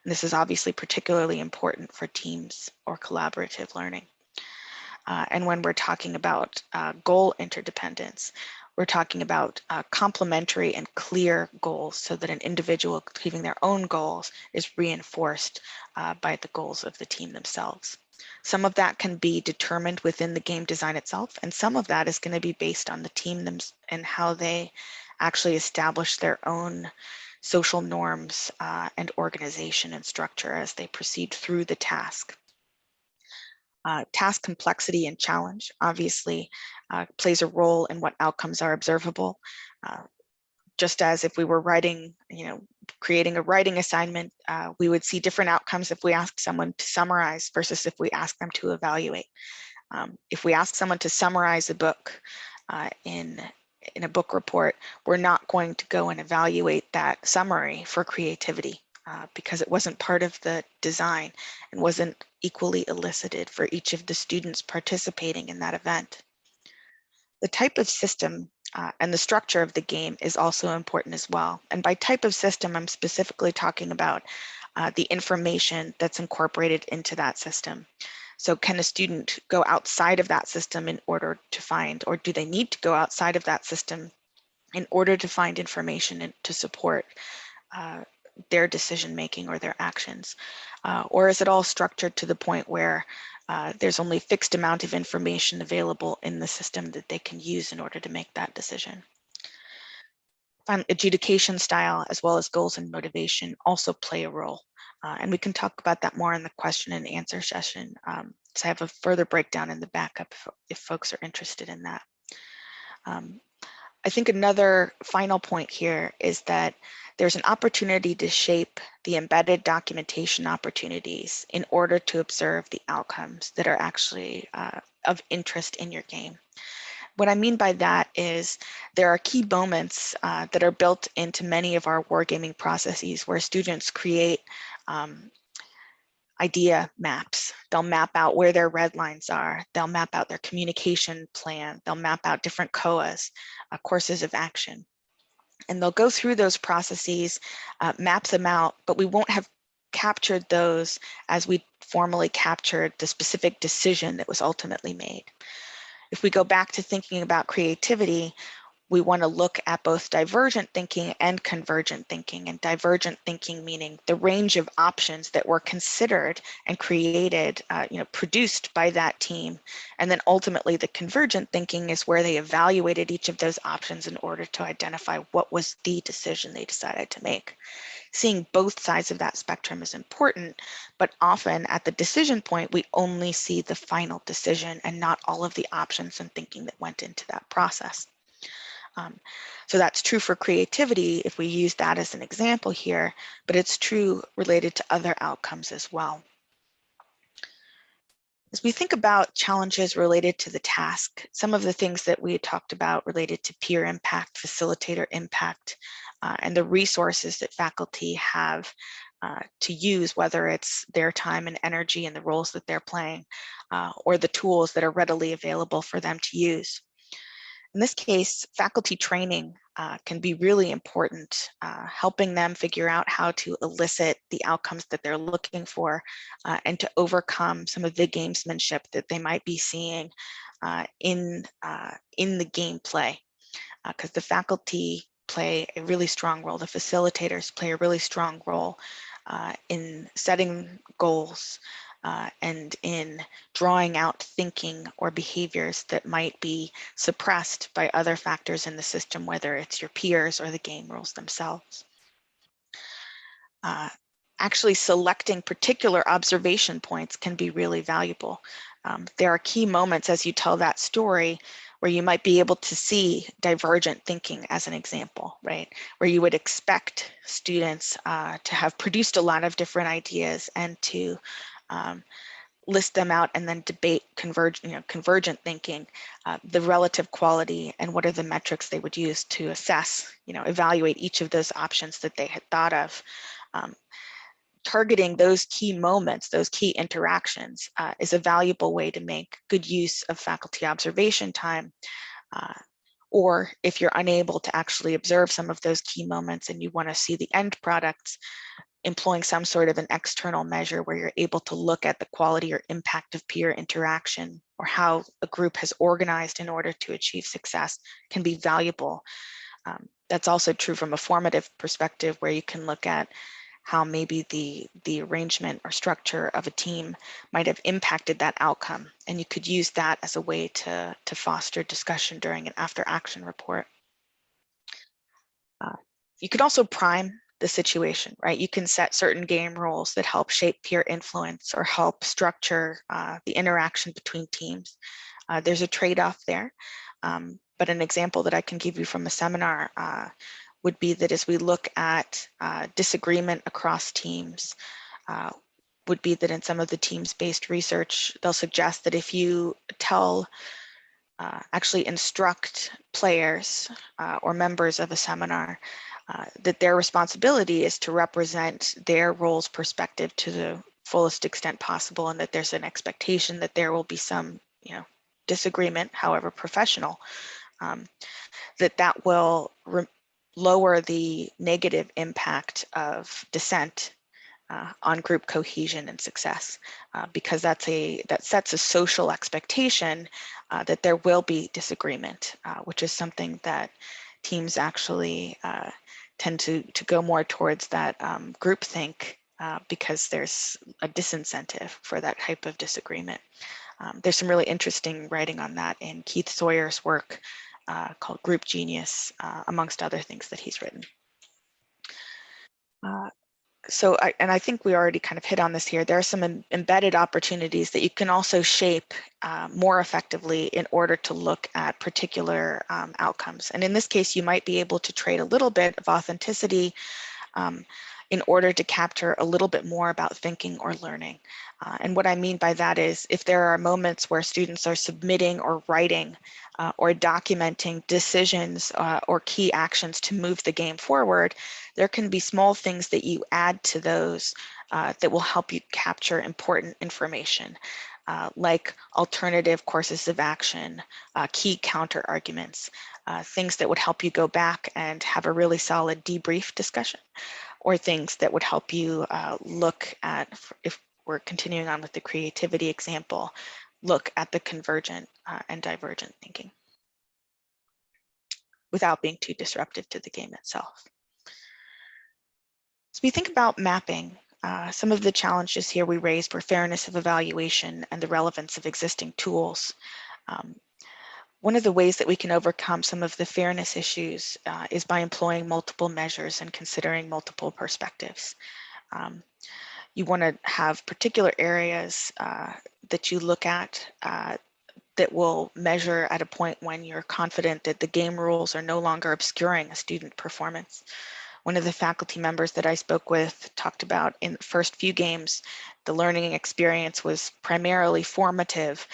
And this is obviously particularly important for teams or collaborative learning. And when we're talking about goal interdependence, we're talking about complementary and clear goals so that an individual achieving their own goals is reinforced by the goals of the team themselves. Some of that can be determined within the game design itself, and some of that is going to be based on the team and how they actually establish their own social norms and organization and structure as they proceed through the task. Task complexity and challenge obviously plays a role in what outcomes are observable. Just as if we were writing, creating a writing assignment, we would see different outcomes if we asked someone to summarize versus if we ask them to evaluate. If we ask someone to summarize a book in a book report, we're not going to go and evaluate that summary for creativity because it wasn't part of the design and wasn't equally elicited for each of the students participating in that event. The type of system and the structure of the game is also important as well. And by type of system, I'm specifically talking about the information that's incorporated into that system. So can a student go outside of that system in order to find, or do they need to go outside of that system in order to find information and to support their decision making or their actions? Or is it all structured to the point where there's only a fixed amount of information available in the system that they can use in order to make that decision? Adjudication style, as well as goals and motivation, also play a role. And we can talk about that more in the question and answer session. So I have a further breakdown in the backup if folks are interested in that. I think another final point here is that there's an opportunity to shape the embedded documentation opportunities in order to observe the outcomes that are actually of interest in your game. What I mean by that is there are key moments that are built into many of our wargaming processes where students create idea maps. They'll map out where their red lines are. They'll map out their communication plan. They'll map out different COAs, courses of action. And they'll go through those processes, maps them out, but we won't have captured those as we formally captured the specific decision that was ultimately made. If we go back to thinking about creativity, we want to look at both divergent thinking and convergent thinking, and divergent thinking meaning the range of options that were considered and created, produced by that team. And then ultimately the convergent thinking is where they evaluated each of those options in order to identify what was the decision they decided to make. Seeing both sides of that spectrum is important, but often at the decision point, we only see the final decision and not all of the options and thinking that went into that process. So that's true for creativity if we use that as an example here, but it's true related to other outcomes as well. As we think about challenges related to the task, some of the things that we had talked about related to peer impact, facilitator impact, and the resources that faculty have to use, whether it's their time and energy and the roles that they're playing, or the tools that are readily available for them to use. In this case, faculty training can be really important, helping them figure out how to elicit the outcomes that they're looking for and to overcome some of the gamesmanship that they might be seeing in the gameplay, because the faculty play a really strong role. The facilitators play a really strong role in setting goals, and in drawing out thinking or behaviors that might be suppressed by other factors in the system, whether it's your peers or the game rules themselves. Actually selecting particular observation points can be really valuable. There are key moments as you tell that story where you might be able to see divergent thinking as an example, right? Where you would expect students to have produced a lot of different ideas and to list them out and then debate convergent thinking, the relative quality and what are the metrics they would use to assess, evaluate each of those options that they had thought of. Targeting those key moments, those key interactions is a valuable way to make good use of faculty observation time. Or if you're unable to actually observe some of those key moments and you want to see the end products, employing some sort of an external measure where you're able to look at the quality or impact of peer interaction or how a group has organized in order to achieve success can be valuable. That's also true from a formative perspective where you can look at how maybe the arrangement or structure of a team might have impacted that outcome. And you could use that as a way to foster discussion during an after action report. You could also prime the situation, right? You can set certain game rules that help shape peer influence or help structure the interaction between teams. There's a trade-off there, but an example that I can give you from a seminar would be that as we look at disagreement across teams, would be that in some of the teams-based research, they'll suggest that if you actually instruct players or members of a seminar that their responsibility is to represent their role's perspective to the fullest extent possible, and that there's an expectation that there will be some, disagreement, however professional, that will lower the negative impact of dissent on group cohesion and success, because that sets a social expectation that there will be disagreement, which is something that teams actually tend to go more towards that groupthink because there's a disincentive for that type of disagreement. There's some really interesting writing on that in Keith Sawyer's work called Group Genius, amongst other things that he's written. I think we already kind of hit on this here. There are some embedded opportunities that you can also shape more effectively in order to look at particular outcomes. And in this case, you might be able to trade a little bit of authenticity in order to capture a little bit more about thinking or learning. And what I mean by that is if there are moments where students are submitting or writing or documenting decisions or key actions to move the game forward, there can be small things that you add to those that will help you capture important information, like alternative courses of action, key counter arguments, things that would help you go back and have a really solid debrief discussion, or things that would help you look at, if we're continuing on with the creativity example, look at the convergent and divergent thinking without being too disruptive to the game itself. So we think about mapping. Some of the challenges here we raised were fairness of evaluation and the relevance of existing tools. One of the ways that we can overcome some of the fairness issues is by employing multiple measures and considering multiple perspectives. You want to have particular areas that you look at that will measure at a point when you're confident that the game rules are no longer obscuring a student performance. One of the faculty members that I spoke with talked about in the first few games, the learning experience was primarily formative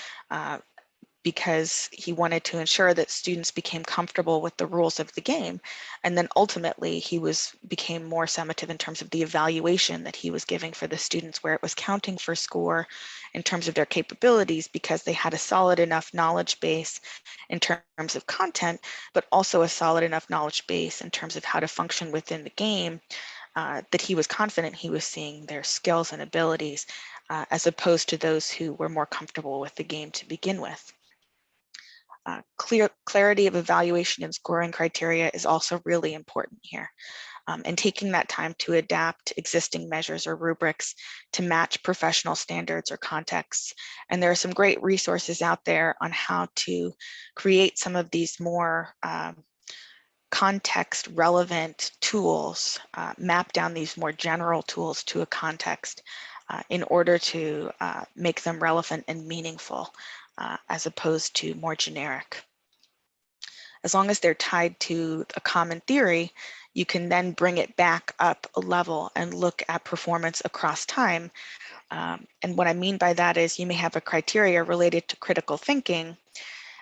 because he wanted to ensure that students became comfortable with the rules of the game. And then ultimately he became more summative in terms of the evaluation that he was giving for the students, where it was counting for score in terms of their capabilities because they had a solid enough knowledge base in terms of content, but also a solid enough knowledge base in terms of how to function within the game, that he was confident he was seeing their skills and abilities, as opposed to those who were more comfortable with the game to begin with. Clarity of evaluation and scoring criteria is also really important here. And taking that time to adapt existing measures or rubrics to match professional standards or contexts. And there are some great resources out there on how to create some of these more context relevant tools, map down these more general tools to a context in order to make them relevant and meaningful, as opposed to more generic. As long as they're tied to a common theory, you can then bring it back up a level and look at performance across time. And what I mean by that is you may have a criteria related to critical thinking,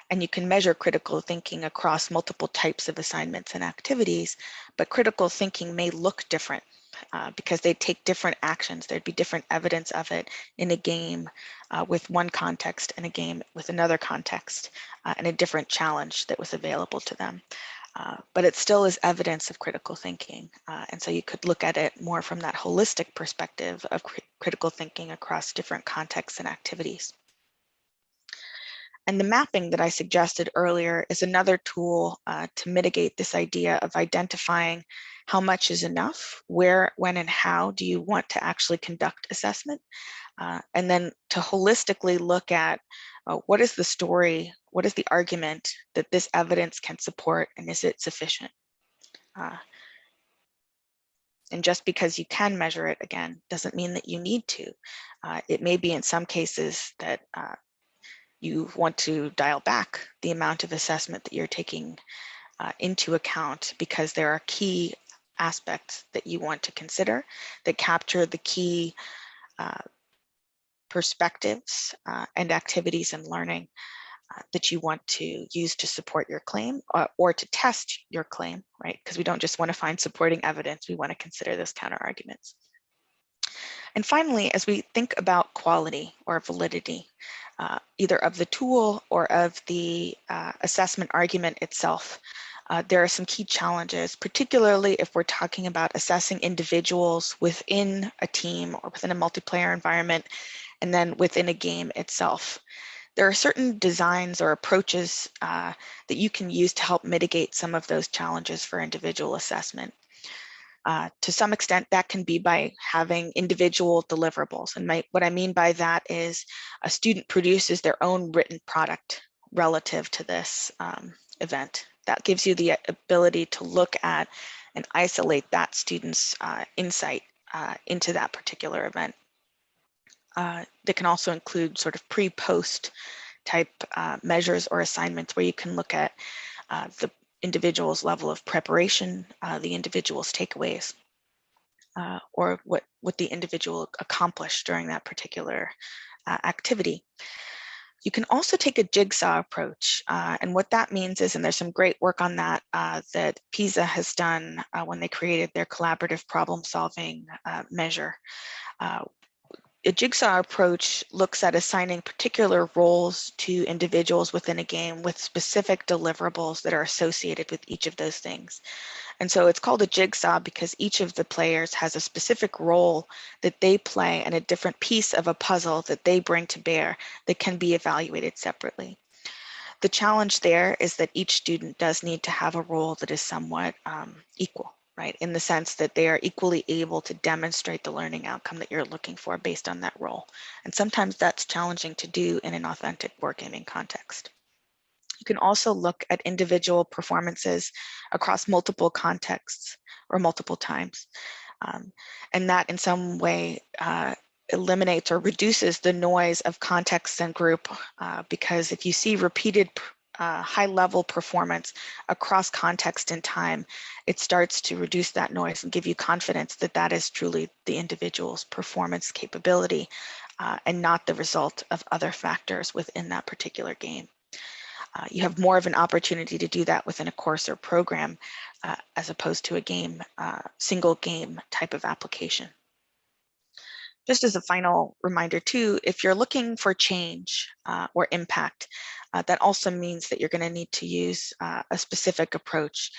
and you can measure critical thinking across multiple types of assignments and activities, but critical thinking may look different because they take different actions. There'd be different evidence of it in a game with one context and a game with another context and a different challenge that was available to them. But it still is evidence of critical thinking. And so you could look at it more from that holistic perspective of critical thinking across different contexts and activities. And the mapping that I suggested earlier is another tool to mitigate this idea of identifying how much is enough, where, when, and how do you want to actually conduct assessment, and then to holistically look at what is the story, what is the argument that this evidence can support, and is it sufficient? And just because you can measure it, again, doesn't mean that you need to. It may be in some cases that you want to dial back the amount of assessment that you're taking into account, because there are key aspects that you want to consider that capture the key perspectives and activities and learning that you want to use to support your claim or to test your claim, right? Because we don't just want to find supporting evidence, we want to consider those counter arguments. And finally, as we think about quality or validity, either of the tool or of the assessment argument itself, there are some key challenges, particularly if we're talking about assessing individuals within a team or within a multiplayer environment, and then within a game itself. There are certain designs or approaches that you can use to help mitigate some of those challenges for individual assessment. To some extent, that can be by having individual deliverables. And what I mean by that is a student produces their own written product relative to this event. That gives you the ability to look at and isolate that student's insight into that particular event. That can also include sort of pre-post type measures or assignments where you can look at the individual's level of preparation, the individual's takeaways, or what the individual accomplished during that particular activity. You can also take a jigsaw approach, and what that means is, and there's some great work on that that PISA has done when they created their collaborative problem-solving measure. A jigsaw approach looks at assigning particular roles to individuals within a game with specific deliverables that are associated with each of those things. And so it's called a jigsaw because each of the players has a specific role that they play and a different piece of a puzzle that they bring to bear that can be evaluated separately. The challenge there is that each student does need to have a role that is somewhat equal, right? In the sense that they are equally able to demonstrate the learning outcome that you're looking for based on that role. And sometimes that's challenging to do in an authentic wargaming context. You can also look at individual performances across multiple contexts or multiple times. And that in some way eliminates or reduces the noise of context and group, because if you see repeated high-level performance across context and time, it starts to reduce that noise and give you confidence that that is truly the individual's performance capability and not the result of other factors within that particular game. You have more of an opportunity to do that within a course or program as opposed to a game, single game type of application. Just as a final reminder too, if you're looking for change or impact, that also means that you're going to need to use a specific approach.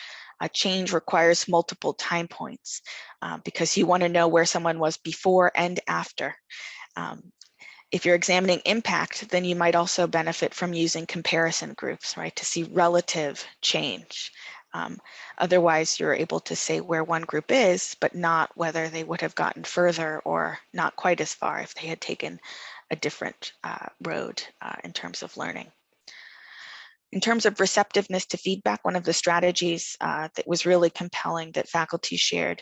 Change requires multiple time points because you want to know where someone was before and after. If you're examining impact, then you might also benefit from using comparison groups, right, to see relative change. Otherwise, you're able to say where one group is, but not whether they would have gotten further or not quite as far if they had taken a different road in terms of learning. In terms of receptiveness to feedback, one of the strategies that was really compelling that faculty shared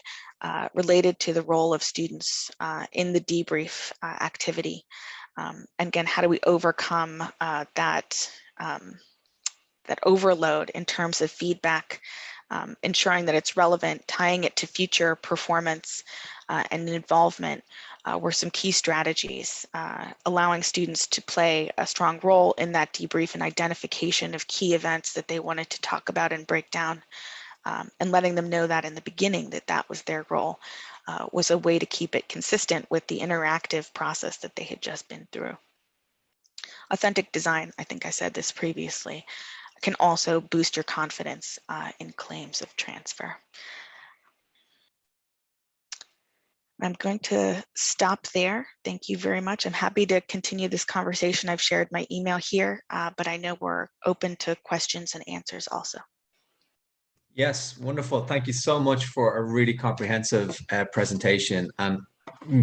related to the role of students in the debrief activity. And again, how do we overcome that overload in terms of feedback, ensuring that it's relevant, tying it to future performance and involvement were some key strategies, allowing students to play a strong role in that debrief and identification of key events that they wanted to talk about and break down, and letting them know that in the beginning that that was their role was a way to keep it consistent with the interactive process that they had just been through. Authentic design, I think I said this previously, can also boost your confidence in claims of transfer. I'm going to stop there. Thank you very much. I'm happy to continue this conversation. I've shared my email here, but I know we're open to questions and answers also. Yes, wonderful. Thank you so much for a really comprehensive presentation. And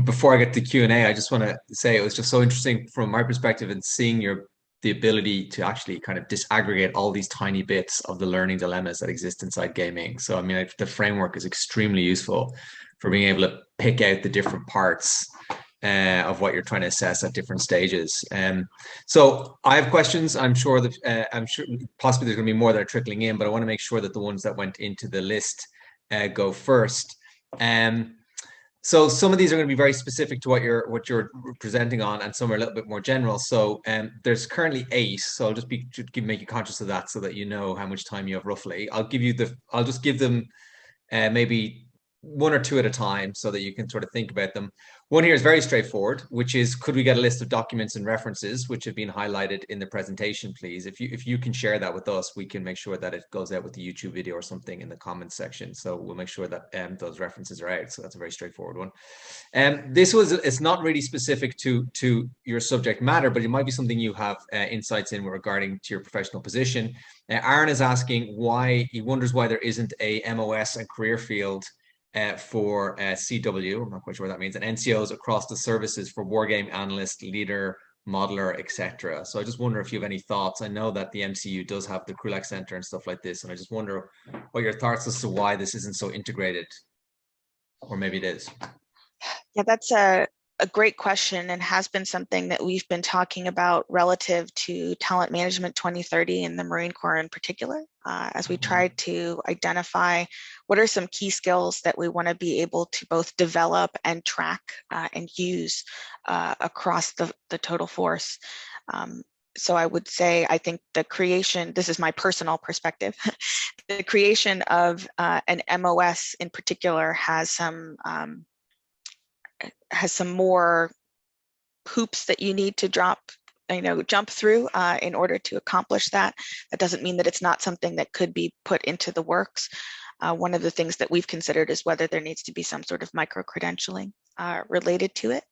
before I get to Q&A, I just want to say it was just so interesting from my perspective in seeing your the ability to actually kind of disaggregate all these tiny bits of the learning dilemmas that exist inside gaming. So, I mean, the framework is extremely useful for being able to pick out the different parts of what you're trying to assess at different stages. So I have questions. I'm sure possibly there's going to be more that are trickling in, but I want to make sure that the ones that went into the list go first. So some of these are going to be very specific to what you're presenting on, and some are a little bit more general. So there's currently 8. So I'll just make you conscious of that so that you know how much time you have roughly. I'll just give them maybe 1 or 2 at a time so that you can sort of think about them. One here is very straightforward, which is, could we get a list of documents and references which have been highlighted in the presentation, please? If you can share that with us, we can make sure that it goes out with the YouTube video or something in the comments section. So we'll make sure that those references are out. So that's a very straightforward one. It's not really specific to your subject matter, but it might be something you have insights in regarding to your professional position. Aaron is asking why, he wonders why there isn't a MOS and career field for CW, I'm not quite sure what that means, and NCOs across the services for wargame analyst, leader, modeler, etc. So I just wonder if you have any thoughts. I know that the MCU does have the Krulak Center and stuff like this, and I just wonder what your thoughts as to why this isn't so integrated, or maybe it is. Yeah, that's a great question, and has been something that we've been talking about relative to Talent Management 2030 in the Marine Corps in particular, as we try to identify what are some key skills that we want to be able to both develop and track and use across the total force. So I would say, I think the creation, this is my personal perspective, the creation of an MOS in particular has some more hoops that you need to jump through in order to accomplish that. That doesn't mean that it's not something that could be put into the works. One of the things that we've considered is whether there needs to be some sort of micro-credentialing related to it.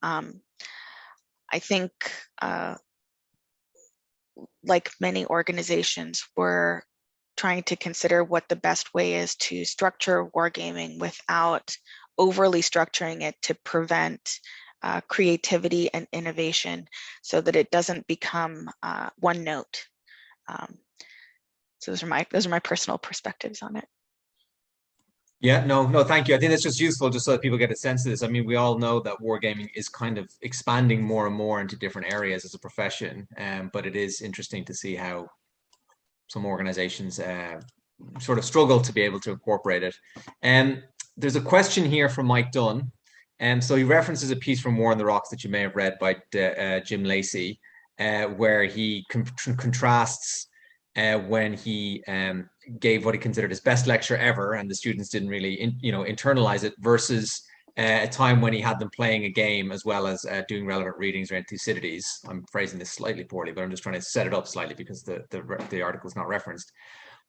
I think, like many organizations, we're trying to consider what the best way is to structure wargaming without overly structuring it to prevent creativity and innovation, so that it doesn't become one note. So those are my personal perspectives on it. Yeah, no, thank you. I think that's just useful just so that people get a sense of this. I mean, we all know that wargaming is kind of expanding more and more into different areas as a profession, but it is interesting to see how some organizations sort of struggle to be able to incorporate it. There's a question here from Mike Dunn. So he references a piece from War on the Rocks that you may have read by Jim Lacey, where he contrasts when he gave what he considered his best lecture ever, and the students didn't really internalize it, versus a time when he had them playing a game as well as doing relevant readings around Thucydides. I'm phrasing this slightly poorly, but I'm just trying to set it up slightly because the article is not referenced.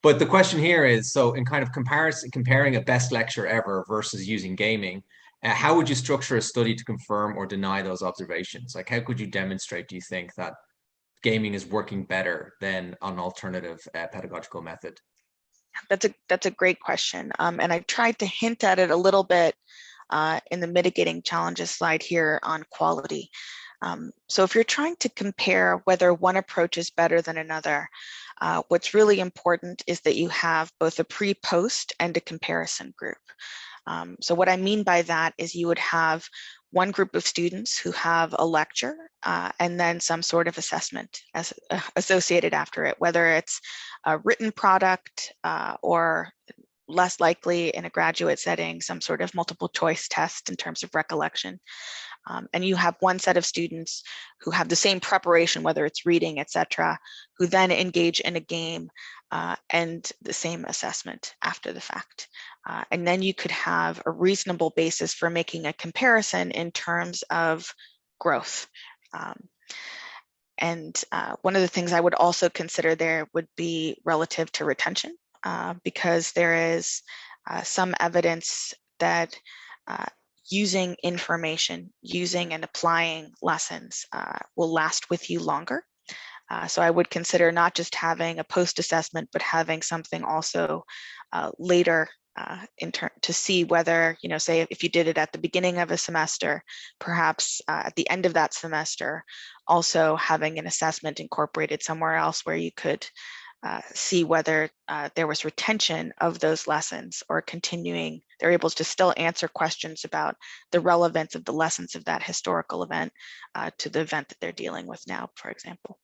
But the question here is, so in kind of comparing a best lecture ever versus using gaming, how would you structure a study to confirm or deny those observations? Like, how could you demonstrate, do you think, that gaming is working better than an alternative pedagogical method? That's a great question. And I tried to hint at it a little bit in the mitigating challenges slide here on quality. So if you're trying to compare whether one approach is better than another, what's really important is that you have both a pre-post and a comparison group. So what I mean by that is you would have one group of students who have a lecture and then some sort of assessment as associated after it, whether it's a written product or less likely in a graduate setting, some sort of multiple choice test in terms of recollection. And you have one set of students who have the same preparation, whether it's reading, etc., who then engage in a game and the same assessment after the fact. And then you could have a reasonable basis for making a comparison in terms of growth. And one of the things I would also consider there would be relative to retention, because there is some evidence that using information, using and applying lessons will last with you longer. So I would consider not just having a post-assessment, but having something also later to see whether, say if you did it at the beginning of a semester, perhaps at the end of that semester, also having an assessment incorporated somewhere else where you could see whether there was retention of those lessons or continuing, they're able to still answer questions about the relevance of the lessons of that historical event to the event that they're dealing with now, for example.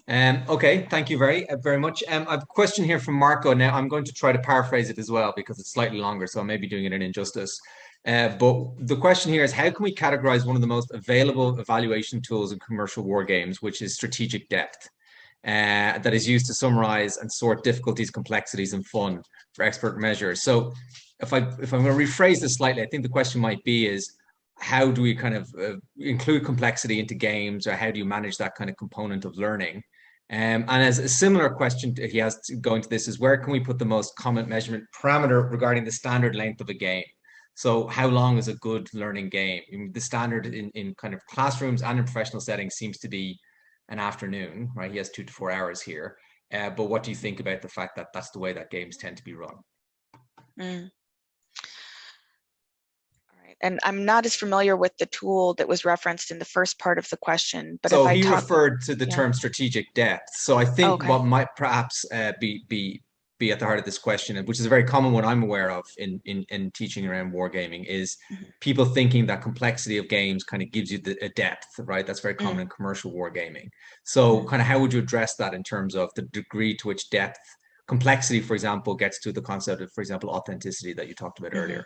Okay, thank you very much. I have a question here from Marco. Now, I'm going to try to paraphrase it as well because it's slightly longer, so I may be doing it an injustice. But the question here is, how can we categorize one of the most available evaluation tools in commercial war games, which is strategic depth, that is used to summarize and sort difficulties, complexities, and fun for expert measures? So if I'm going to rephrase this slightly, I think the question might be is, how do we kind of include complexity into games, or how do you manage that kind of component of learning? And as a similar question he has to go into this is, where can we put the most common measurement parameter regarding the standard length of a game? So how long is a good learning game? I mean, the standard in kind of classrooms and in professional settings seems to be an afternoon, right? He has 2 to 4 hours here. But what do you think about the fact that that's the way that games tend to be run? And I'm not as familiar with the tool that was referenced in the first part of the question, but so if I he referred to the term strategic depth. So I think what might perhaps be at the heart of this question, which is a very common one I'm aware of in teaching around wargaming, is people thinking that complexity of games kind of gives you a depth, right? That's very common in commercial wargaming. So kind of how would you address that in terms of the degree to which depth, complexity, for example, gets to the concept of, for example, authenticity that you talked about earlier?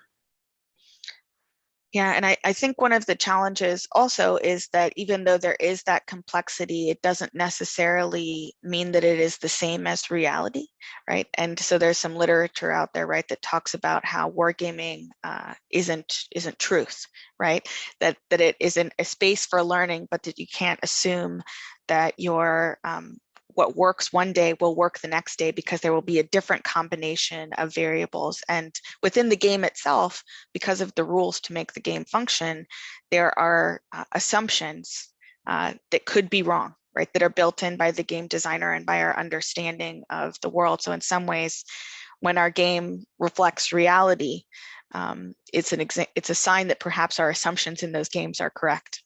Yeah, and I think one of the challenges also is that even though there is that complexity, it doesn't necessarily mean that it is the same as reality, right? And so there's some literature out there, right, that talks about how wargaming isn't truth, right? That it isn't a space for learning, but that you can't assume that your what works one day will work the next day, because there will be a different combination of variables. And within the game itself, because of the rules to make the game function, there are assumptions that could be wrong, right? That are built in by the game designer and by our understanding of the world. So in some ways, when our game reflects reality, it's a sign that perhaps our assumptions in those games are correct.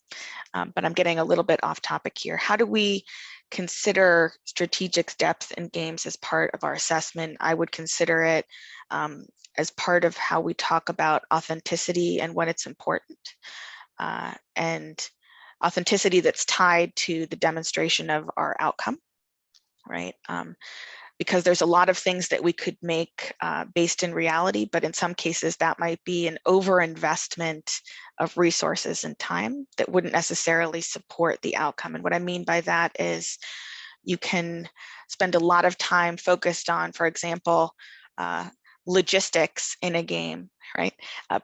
But I'm getting a little bit off topic here. How do we consider strategic depth in games as part of our assessment? I would consider it as part of how we talk about authenticity and when it's important, and authenticity that's tied to the demonstration of our outcome, right? Because there's a lot of things that we could make based in reality, but in some cases that might be an overinvestment of resources and time that wouldn't necessarily support the outcome. And what I mean by that is you can spend a lot of time focused on, for example, logistics in a game, right?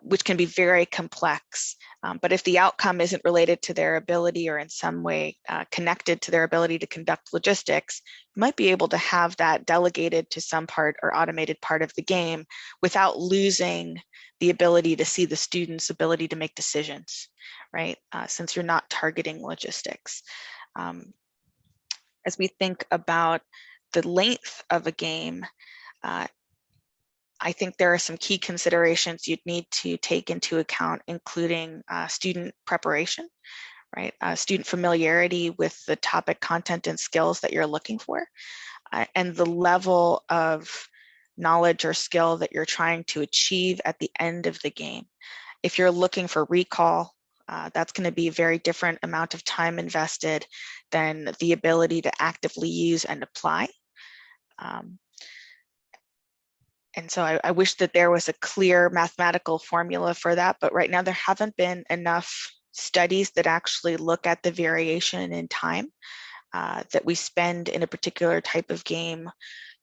Which can be very complex. But if the outcome isn't related to their ability or in some way connected to their ability to conduct logistics, you might be able to have that delegated to some part or automated part of the game without losing the ability to see the student's ability to make decisions, right? Since you're not targeting logistics. As we think about the length of a game, I think there are some key considerations you'd need to take into account, including student preparation, right? Student familiarity with the topic, content, and skills that you're looking for, and the level of knowledge or skill that you're trying to achieve at the end of the game. If you're looking for recall, that's going to be a very different amount of time invested than the ability to actively use and apply. And so I wish that there was a clear mathematical formula for that, but right now there haven't been enough studies that actually look at the variation in time that we spend in a particular type of game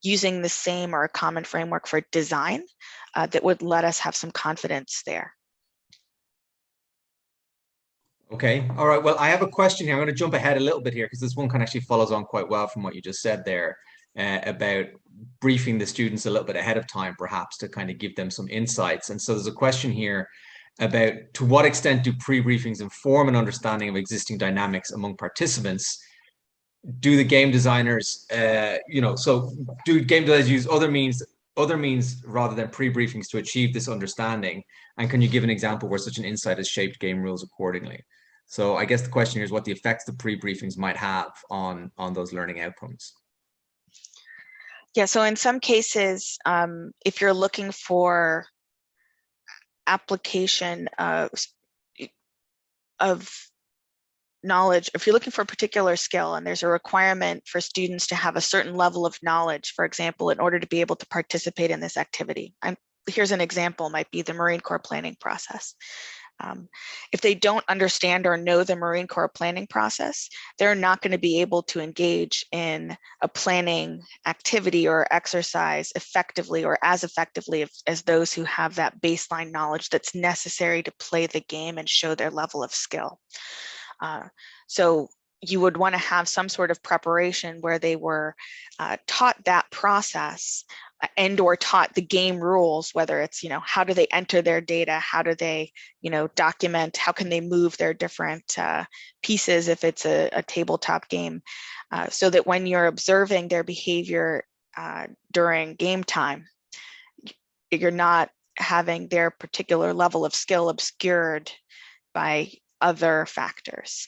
using the same or a common framework for design that would let us have some confidence there. Okay, all right. Well, I have a question here. I'm going to jump ahead a little bit here because this one kind of actually follows on quite well from what you just said there about briefing the students a little bit ahead of time, perhaps to kind of give them some insights. And so there's a question here about, to what extent do pre-briefings inform an understanding of existing dynamics among participants do the game designers, so do game designers use other means rather than pre-briefings to achieve this understanding? And can you give an example where such an insight has shaped game rules accordingly? So I guess the question here is what the effects the pre-briefings might have on those learning outcomes. Yeah, so in some cases, if you're looking for application of knowledge, if you're looking for a particular skill and there's a requirement for students to have a certain level of knowledge, for example, in order to be able to participate in this activity. Here's an example, might be the Marine Corps planning process. If they don't understand or know the Marine Corps planning process, they're not going to be able to engage in a planning activity or exercise effectively or as effectively as those who have that baseline knowledge that's necessary to play the game and show their level of skill. So you would want to have some sort of preparation where they were taught that process and or taught the game rules, whether it's, how do they enter their data? How do they, document? How can they move their different pieces if it's a tabletop game? So that when you're observing their behavior during game time, you're not having their particular level of skill obscured by other factors.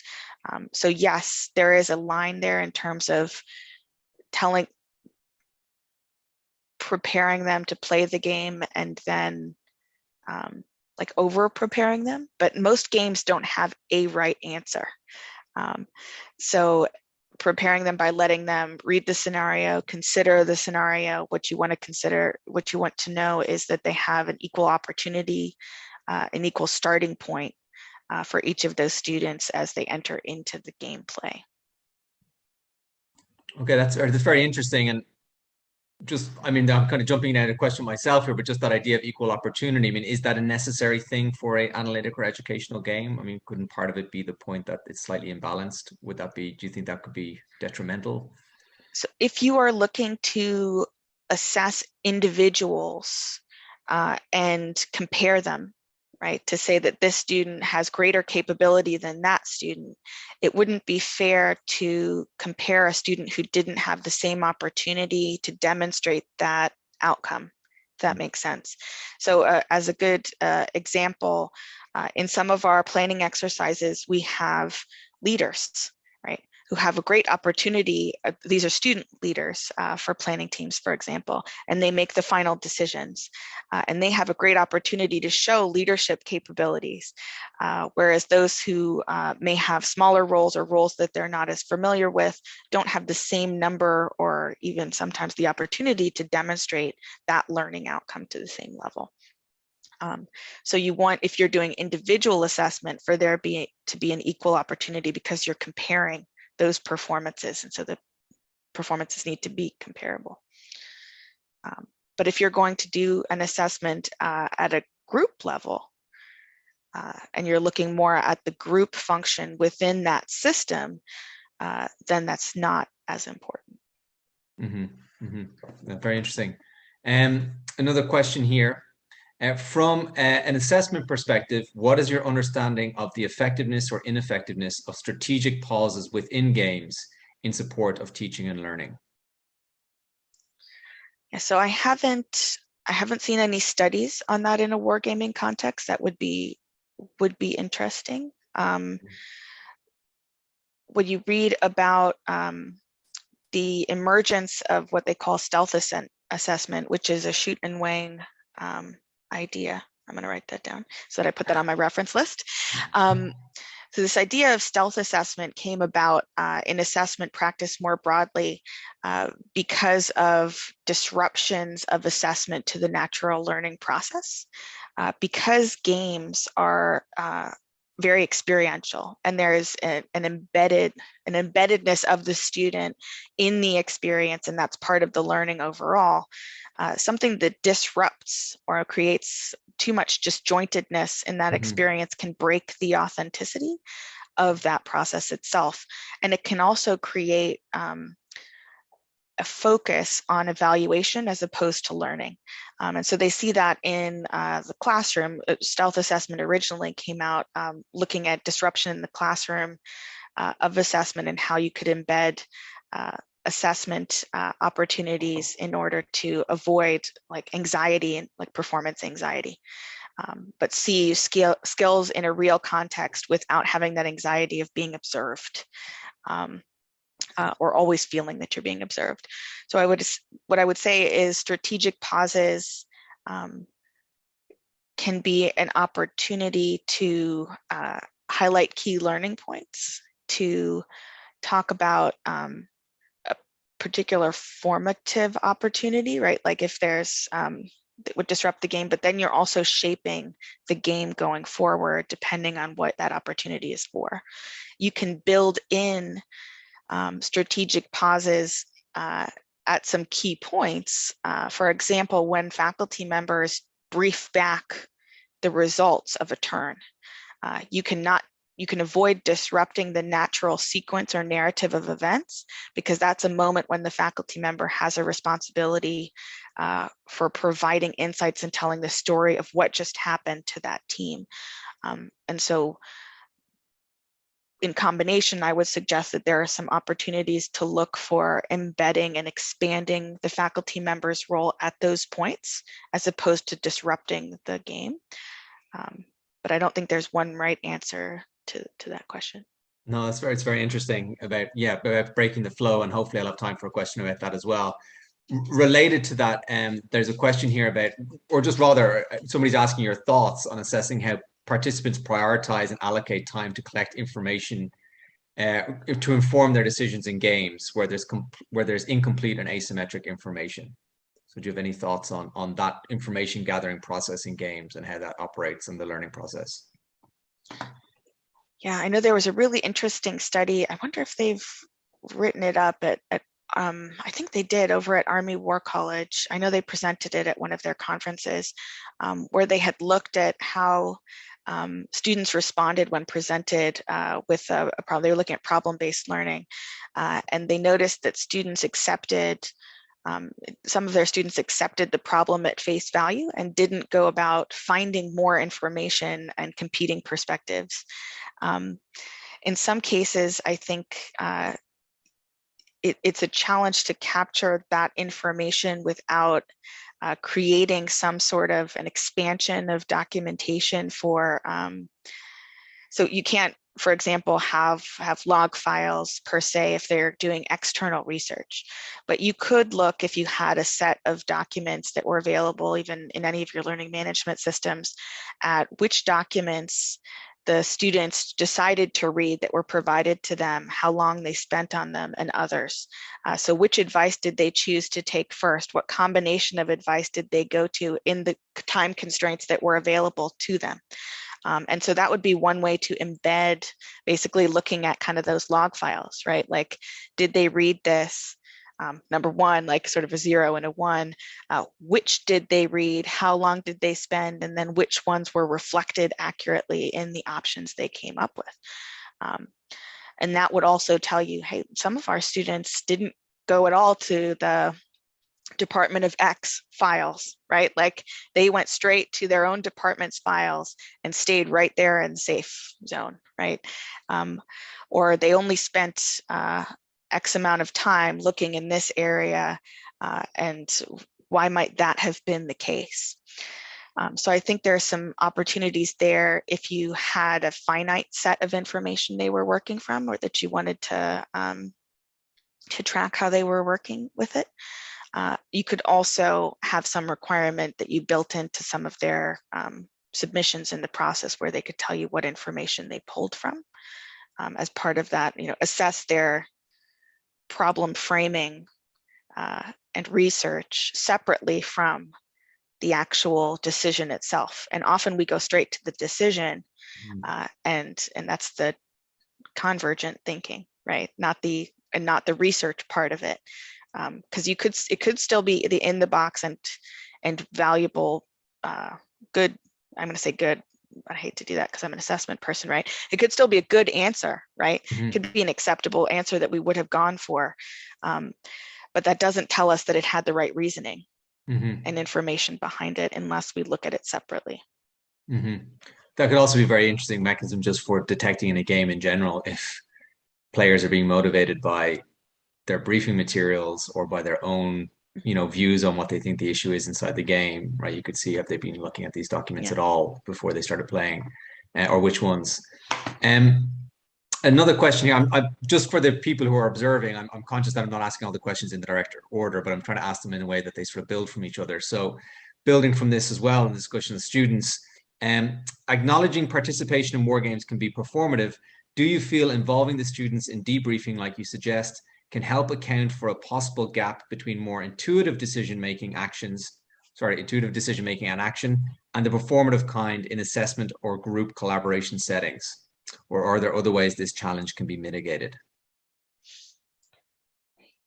So yes, there is a line there in terms of preparing them to play the game and then like over preparing them, but most games don't have a right answer. So preparing them by letting them read the scenario, consider the scenario. What you want to consider, what you want to know is that they have an equal opportunity, an equal starting point for each of those students as they enter into the gameplay. Okay, that's very interesting. And I'm kind of jumping at a question myself here, but just that idea of equal opportunity, is that a necessary thing for an analytic or educational game? Couldn't part of it be the point that it's slightly imbalanced? Do you think that could be detrimental? So if you are looking to assess individuals and compare them, right, to say that this student has greater capability than that student, it wouldn't be fair to compare a student who didn't have the same opportunity to demonstrate that outcome, if that makes sense. So as a good example, in some of our planning exercises, we have leaders, right, who have a great opportunity. These are student leaders for planning teams, for example, and they make the final decisions. And they have a great opportunity to show leadership capabilities, whereas those who may have smaller roles or roles that they're not as familiar with don't have the same number or even sometimes the opportunity to demonstrate that learning outcome to the same level. So you want, if you're doing individual assessment, for there to be an equal opportunity because you're comparing those performances, and so the performances need to be comparable. But if you're going to do an assessment at a group level, and you're looking more at the group function within that system, then that's not as important. Very interesting. Another question here. From an assessment perspective, what is your understanding of the effectiveness or ineffectiveness of strategic pauses within games in support of teaching and learning? Yeah, so I haven't seen any studies on that in a wargaming context. That would be interesting. When you read about the emergence of what they call stealth assessment, which is a shoot and wang idea. I'm going to write that down so that I put that on my reference list. So this idea of stealth assessment came about in assessment practice more broadly because of disruptions of assessment to the natural learning process. Because games are very experiential and there is an embeddedness of the student in the experience, and that's part of the learning overall. Something that disrupts or creates too much disjointedness in that experience can break the authenticity of that process itself. And it can also create a focus on evaluation as opposed to learning. And so they see that in the classroom. Stealth assessment originally came out looking at disruption in the classroom of assessment and how you could embed assessment opportunities in order to avoid like anxiety and like performance anxiety. But see skills in a real context without having that anxiety of being observed. Or always feeling that you're being observed. So what I would say is strategic pauses can be an opportunity to highlight key learning points, to talk about a particular formative opportunity, right? Like if there's that would disrupt the game, but then you're also shaping the game going forward depending on what that opportunity is for. You can build in strategic pauses at some key points. For example, when faculty members brief back the results of a turn, you can avoid disrupting the natural sequence or narrative of events, because that's a moment when the faculty member has a responsibility for providing insights and telling the story of what just happened to that team. And so in combination, I would suggest that there are some opportunities to look for embedding and expanding the faculty member's role at those points, as opposed to disrupting the game. But I don't think there's one right answer to that question. No, it's very interesting about breaking the flow, and hopefully I'll have time for a question about that as well. Related to that, there's a question here about, or just rather, somebody's asking your thoughts on assessing how participants prioritize and allocate time to collect information to inform their decisions in games where there's incomplete and asymmetric information. So do you have any thoughts on that information gathering process in games and how that operates in the learning process? Yeah, I know there was a really interesting study. I wonder if they've written it up at I think they did over at Army War College. I know they presented it at one of their conferences, where they had looked at how students responded when presented with a problem. They were looking at problem-based learning, and they noticed that students accepted, some of their students accepted the problem at face value and didn't go about finding more information and competing perspectives. In some cases, I think it's a challenge to capture that information without creating some sort of an expansion of documentation for, so you can't, for example, have log files per se if they're doing external research, but you could look, if you had a set of documents that were available even in any of your learning management systems, at which documents the students decided to read that were provided to them, how long they spent on them, and others. So which advice did they choose to take first? What combination of advice did they go to in the time constraints that were available to them? And so that would be one way to embed, basically looking at kind of those log files, right? Like, did they read this? Number one, like sort of a 0 and a 1, which did they read, how long did they spend, and then which ones were reflected accurately in the options they came up with. And that would also tell you, hey, some of our students didn't go at all to the Department of X files, right? Like they went straight to their own department's files and stayed right there in the safe zone, right? Or they only spent X amount of time looking in this area, and why might that have been the case? So I think there are some opportunities there if you had a finite set of information they were working from, or that you wanted to track how they were working with it. You could also have some requirement that you built into some of their submissions in the process where they could tell you what information they pulled from as part of that, assess their problem framing and research separately from the actual decision itself. And often we go straight to the decision, and that's the convergent thinking, right? Not the research part of it, because it could still be in the box and valuable, good. I'm going to say good. I hate to do that because I'm an assessment person, right? It could still be a good answer, right? It could be an acceptable answer that we would have gone for. But that doesn't tell us that it had the right reasoning and information behind it unless we look at it separately. That could also be a very interesting mechanism just for detecting in a game in general players are being motivated by their briefing materials or by their own, views on what they think the issue is inside the game, right? You could see if they've been looking at these documents Yeah. at all before they started playing, or which ones. Another question here, I'm just for the people who are observing, I'm conscious that I'm not asking all the questions in the direct order, but I'm trying to ask them in a way that they sort of build from each other. So building from this as well in the discussion of students, acknowledging participation in war games can be performative. Do you feel involving the students in debriefing, like you suggest, can help account for a possible gap between more intuitive decision-making and action, and the performative kind in assessment or group collaboration settings? Or are there other ways this challenge can be mitigated?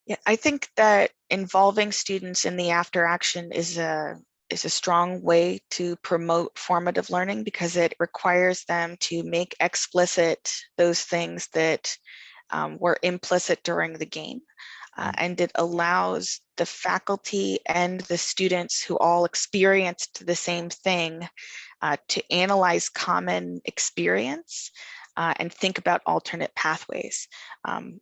Yeah, I think that involving students in the after action is a strong way to promote formative learning, because it requires them to make explicit those things that were implicit during the game. And it allows the faculty and the students who all experienced the same thing to analyze common experience and think about alternate pathways.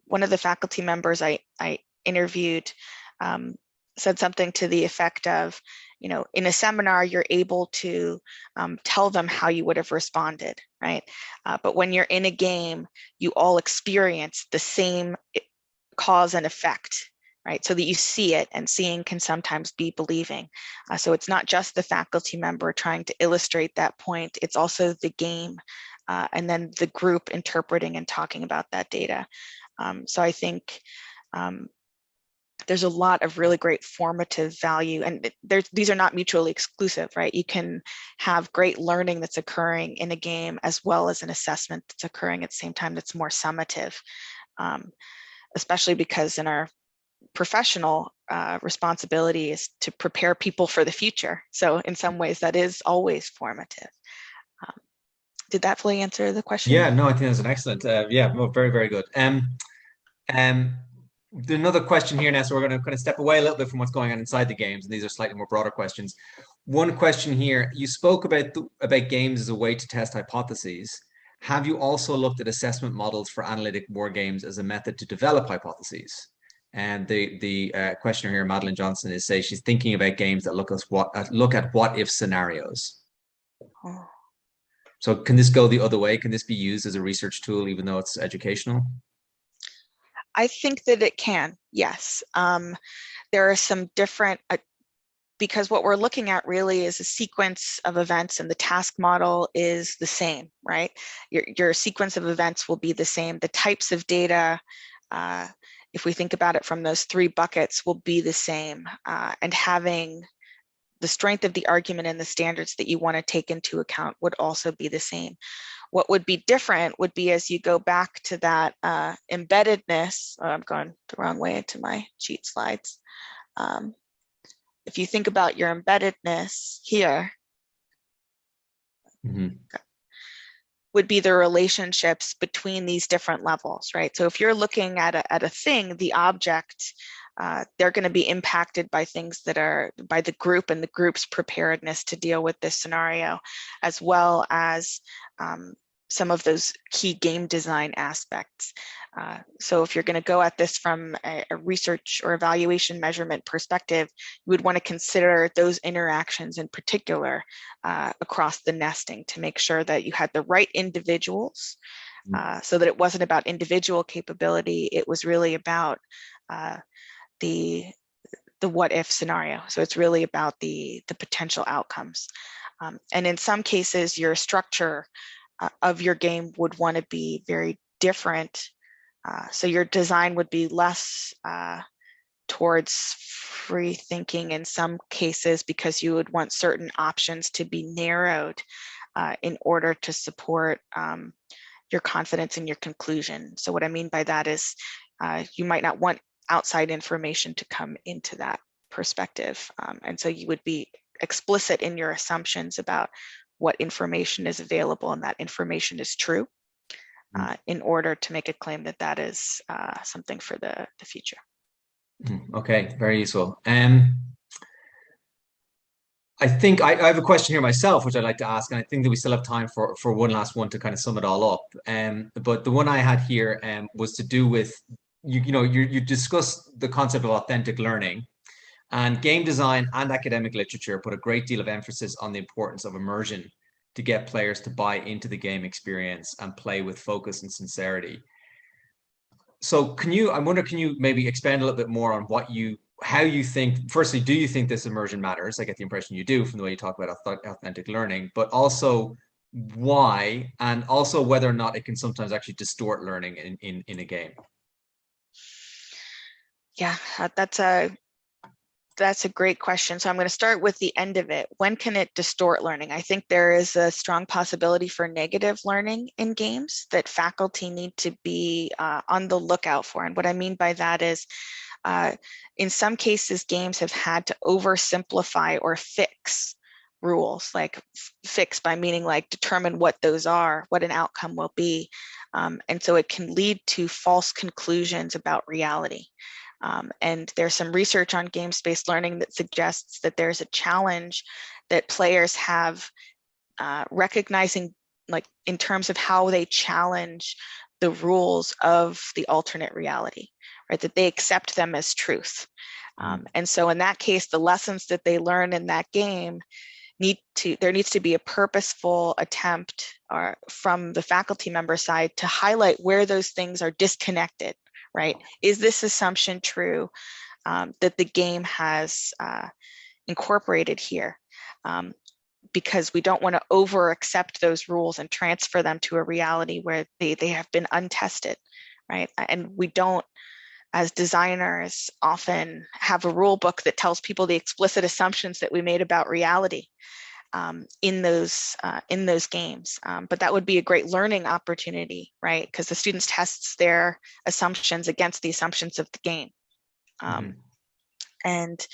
One of the faculty members I interviewed said something to the effect of, in a seminar, you're able to tell them how you would have responded, right? But when you're in a game, you all experience the same cause and effect, right? So that you see it, and seeing can sometimes be believing. So it's not just the faculty member trying to illustrate that point, it's also the game, and then the group interpreting and talking about that data. So I think there's a lot of really great formative value, and these are not mutually exclusive, right? You can have great learning that's occurring in a game as well as an assessment that's occurring at the same time that's more summative, especially because in our professional responsibility is to prepare people for the future. So in some ways that is always formative. Did that fully answer the question? Yeah, no, I think that's an excellent, well, very, very good. Another question here now, so we're going to kind of step away a little bit from what's going on inside the games, and these are slightly more broader questions. One question here, you spoke about games as a way to test hypotheses. Have you also looked at assessment models for analytic war games as a method to develop hypotheses? And the questioner here, Madeline Johnson, is saying she's thinking about games that look at what if scenarios. Oh. So can this go the other way? Can this be used as a research tool, even though it's educational? I think that it can, yes. There are some different, because what we're looking at really is a sequence of events, and the task model is the same, right? Your sequence of events will be the same. The types of data, if we think about it from those three buckets, will be the same. And having the strength of the argument and the standards that you want to take into account would also be the same. What would be different would be as you go back to that embeddedness. Oh, I'm going the wrong way into my cheat slides. If you think about your embeddedness here, would be the relationships between these different levels, right? So if you're looking at a thing, the object, they're going to be impacted by things that are by the group and the group's preparedness to deal with this scenario, as well as some of those key game design aspects. So if you're going to go at this from a research or evaluation measurement perspective, you would want to consider those interactions in particular across the nesting to make sure that you had the right individuals, so that it wasn't about individual capability, it was really about the what if scenario. So it's really about the potential outcomes. And in some cases, your structure of your game would want to be very different. So your design would be less towards free thinking in some cases, because you would want certain options to be narrowed in order to support your confidence in your conclusion. So what I mean by that is you might not want outside information to come into that perspective. And so you would be explicit in your assumptions about what information is available and that information is true in order to make a claim that that is something for the future. Okay, very useful. I think I have a question here myself, which I'd like to ask, and I think that we still have time for one last one to kind of sum it all up. But the one I had here was to do with you discussed the concept of authentic learning, and game design and academic literature put a great deal of emphasis on the importance of immersion to get players to buy into the game experience and play with focus and sincerity. So I wonder, can you maybe expand a little bit more on how you think, firstly, do you think this immersion matters? I get the impression you do from the way you talk about authentic learning, but also why, and also whether or not it can sometimes actually distort learning in a game. Yeah, that's a great question. So I'm going to start with the end of it. When can it distort learning? I think there is a strong possibility for negative learning in games that faculty need to be on the lookout for. And what I mean by that is, in some cases, games have had to oversimplify or fix rules, like fix by meaning like determine what those are, what an outcome will be. And so it can lead to false conclusions about reality. And there's some research on games-based learning that suggests that there's a challenge that players have recognizing, like in terms of how they challenge the rules of the alternate reality, right? That they accept them as truth. And so in that case, the lessons that they learn in that game there needs to be a purposeful attempt from the faculty member side to highlight where those things are disconnected, right? Is this assumption true that the game has incorporated here? Because we don't want to over accept those rules and transfer them to a reality where they have been untested, right? And we don't, as designers, often have a rule book that tells people the explicit assumptions that we made about reality in those games. But that would be a great learning opportunity, right? Because the students test their assumptions against the assumptions of the game. And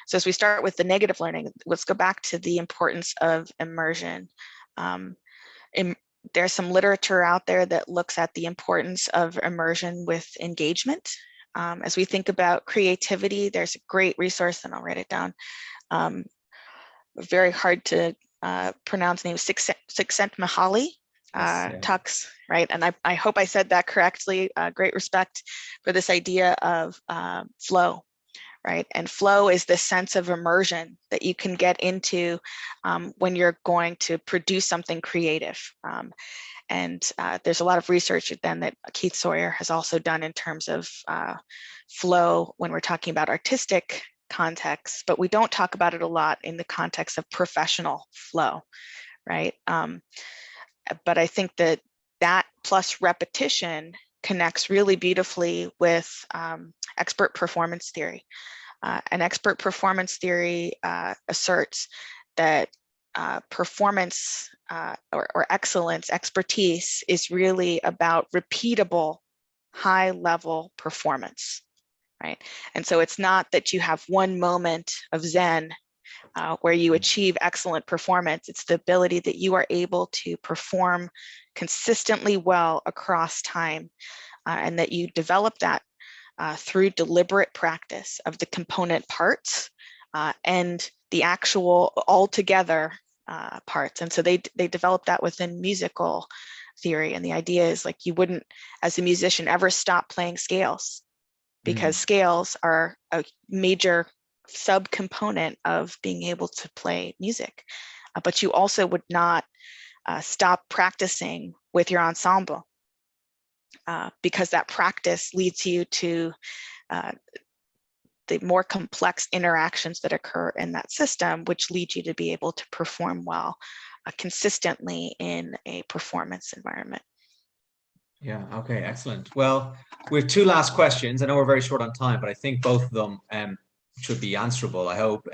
so as we start with the negative learning, let's go back to the importance of immersion. There's some literature out there that looks at the importance of immersion with engagement. As we think about creativity, there's a great resource, and I'll write it down. Very hard to pronounce the name, Csikszentmihalyi talks, right? And I hope I said that correctly. Great respect for this idea of flow, right? And flow is this sense of immersion that you can get into when you're going to produce something creative. And there's a lot of research then that Keith Sawyer has also done in terms of flow when we're talking about artistic context, but we don't talk about it a lot in the context of professional flow, right? But I think that plus repetition connects really beautifully with expert performance theory. And expert performance theory asserts that performance or excellence, expertise is really about repeatable high-level performance, right? And so it's not that you have one moment of Zen where you achieve excellent performance. It's the ability that you are able to perform consistently well across time, and that you develop that through deliberate practice of the component parts and the actual altogether parts. And so they developed that within musical theory. And the idea is like you wouldn't, as a musician, ever stop playing scales, because scales are a major subcomponent of being able to play music. But you also would not stop practicing with your ensemble, because that practice leads you to the more complex interactions that occur in that system, which lead you to be able to perform well consistently in a performance environment. Yeah, okay, excellent. Well, we have two last questions. I know we're very short on time, but I think both of them should be answerable, I hope.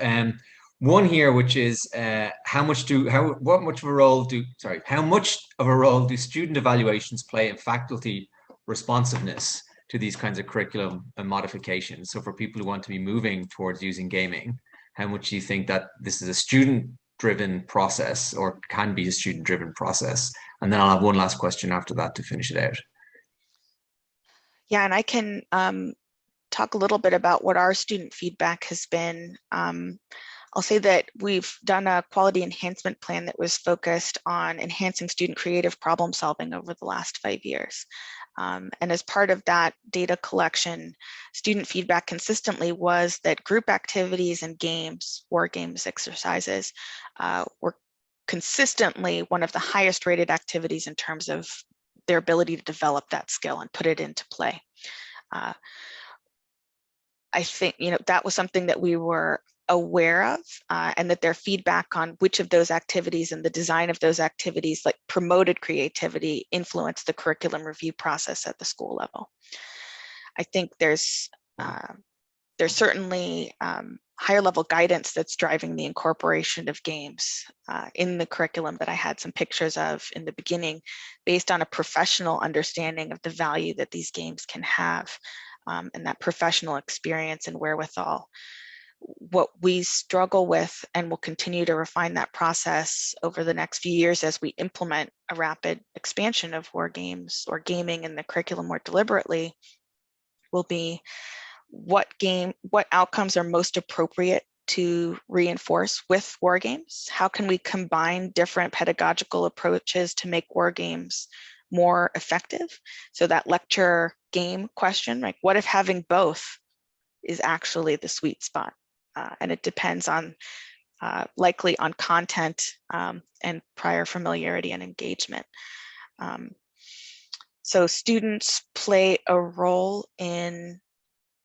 One here, which is how much of a role do student evaluations play in faculty responsiveness to these kinds of curriculum and modifications? So for people who want to be moving towards using gaming, how much do you think that this is a student-driven process or can be a student-driven process? And then I'll have one last question after that to finish it out. Yeah, and I can talk a little bit about what our student feedback has been I'll say that we've done a quality enhancement plan that was focused on enhancing student creative problem solving over the last 5 years. And as part of that data collection, student feedback consistently was that group activities and games, war games exercises, were consistently one of the highest rated activities in terms of their ability to develop that skill and put it into play. I think, that was something that we were aware of, and that their feedback on which of those activities and the design of those activities like promoted creativity influenced the curriculum review process at the school level. I think there's certainly higher level guidance that's driving the incorporation of games in the curriculum that I had some pictures of in the beginning, based on a professional understanding of the value that these games can have, and that professional experience and wherewithal. What we struggle with, and will continue to refine that process over the next few years as we implement a rapid expansion of war games or gaming in the curriculum more deliberately, will be what outcomes are most appropriate to reinforce with war games? How can we combine different pedagogical approaches to make war games more effective? So that lecture game question, like what if having both is actually the sweet spot? And it depends on likely on content and prior familiarity and engagement. So students play a role in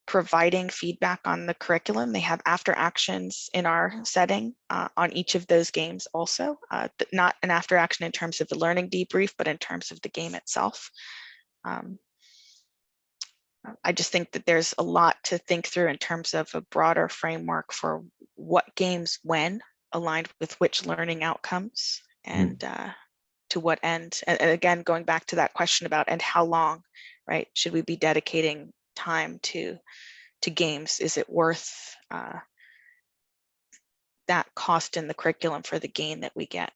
providing feedback on the curriculum. They have after actions in our setting on each of those games also, not an after action in terms of the learning debrief, but in terms of the game itself. I just think that there's a lot to think through in terms of a broader framework for what games when aligned with which learning outcomes and to what end. And again, going back to that question about and how long, right? Should we be dedicating time to games? Is it worth that cost in the curriculum for the gain that we get?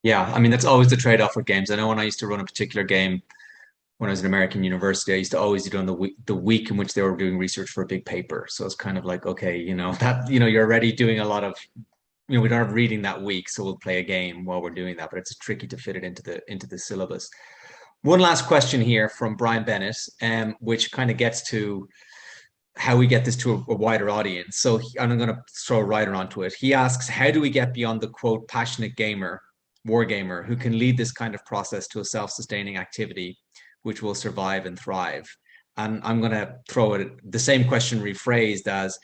Yeah, I mean, that's always the trade-off with games. I know when I used to run a particular game when I was in American university, I used to always do it on the week in which they were doing research for a big paper. So it's kind of like, okay, you're already doing a lot of, we don't have reading that week, so we'll play a game while we're doing that. But it's tricky to fit it into the syllabus. One last question here from Brian Bennett, which kind of gets to how we get this to a wider audience. So I'm going to throw a writer onto it. He asks, how do we get beyond the quote passionate gamer, wargamer, who can lead this kind of process to a self-sustaining activity which will survive and thrive? And I'm going to throw it the same question rephrased as,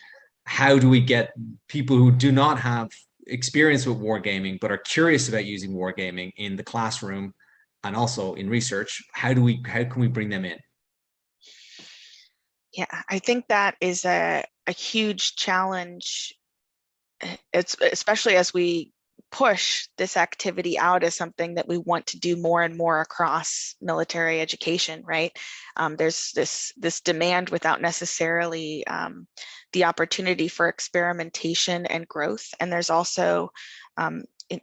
how do we get people who do not have experience with wargaming but are curious about using wargaming in the classroom and also in research? How can we bring them in? Yeah, I think that is a huge challenge. It's especially as we push this activity out as something that we want to do more and more across military education, right? There's this demand without necessarily the opportunity for experimentation and growth. And there's also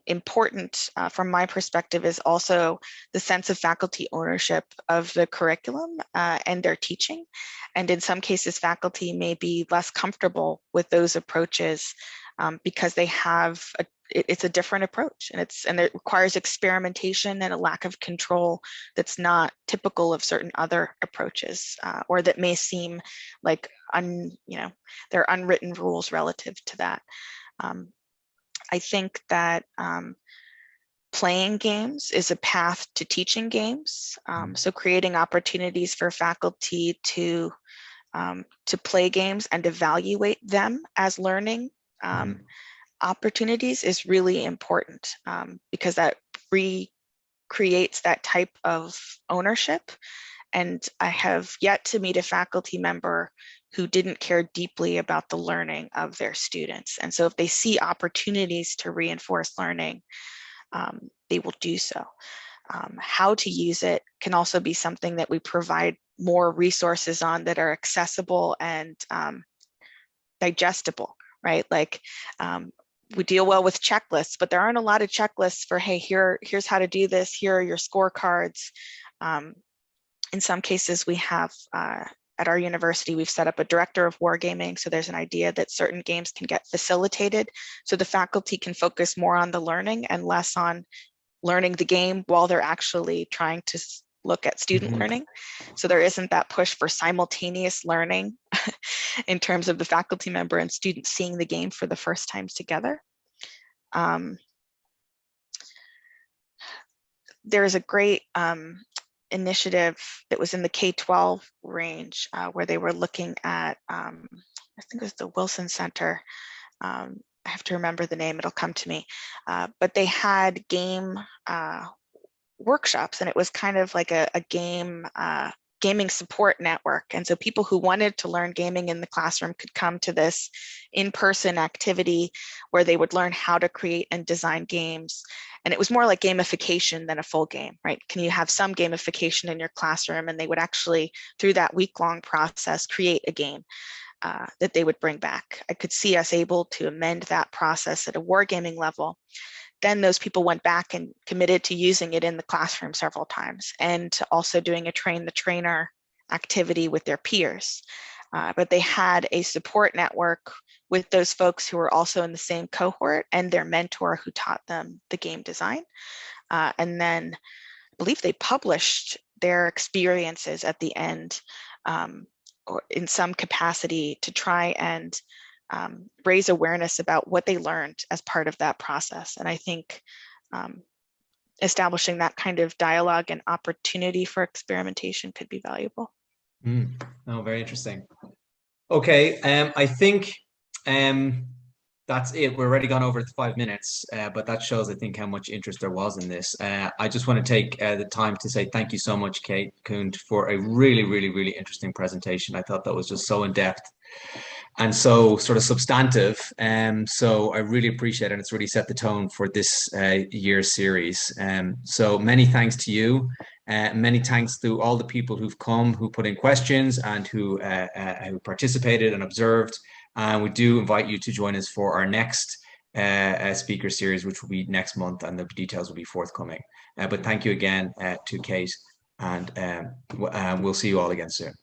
important from my perspective is also the sense of faculty ownership of the curriculum and their teaching. And in some cases, faculty may be less comfortable with those approaches because they have it's a different approach, and it requires experimentation and a lack of control that's not typical of certain other approaches, or that may seem like there are unwritten rules relative to that. I think that playing games is a path to teaching games. So creating opportunities for faculty to play games and evaluate them as learning opportunities is really important, because that recreates that type of ownership. And I have yet to meet a faculty member who didn't care deeply about the learning of their students. And so if they see opportunities to reinforce learning, they will do so. How to use it can also be something that we provide more resources on that are accessible and digestible, right? Like we deal well with checklists, but there aren't a lot of checklists for, hey, here's how to do this. Here are your scorecards. In some cases, we have at our university, we've set up a director of wargaming. So there's an idea that certain games can get facilitated, so the faculty can focus more on the learning and less on learning the game while they're actually trying to look at student learning. So there isn't that push for simultaneous learning in terms of the faculty member and students seeing the game for the first time together. There's a great initiative that was in the K-12 range where they were looking at, I think it was the Wilson Center. I have to remember the name, it'll come to me. But they had game workshops, and it was kind of like a gaming support network. And so people who wanted to learn gaming in the classroom could come to this in-person activity where they would learn how to create and design games. And it was more like gamification than a full game, right? Can you have some gamification in your classroom? And they would actually, through that week-long process, create a game that they would bring back. I could see us able to amend that process at a wargaming level. Then those people went back and committed to using it in the classroom several times, and to also doing a train the trainer activity with their peers. But they had a support network with those folks who were also in the same cohort and their mentor who taught them the game design. And then I believe they published their experiences at the end or in some capacity to try and raise awareness about what they learned as part of that process. And I think establishing that kind of dialogue and opportunity for experimentation could be valuable. Oh, very interesting. Okay, I think that's it. We're already gone over the 5 minutes, but that shows, I think, how much interest there was in this. I just want to take the time to say thank you so much, Kate Kuehn, for a really, really, really interesting presentation. I thought that was just so in-depth and so sort of substantive. So I really appreciate it. And it's really set the tone for this year's series. So many thanks to you. Many thanks to all the people who've come, who put in questions, and who participated and observed. And we do invite you to join us for our next speaker series, which will be next month, and the details will be forthcoming. But thank you again to Kate, and we'll see you all again soon.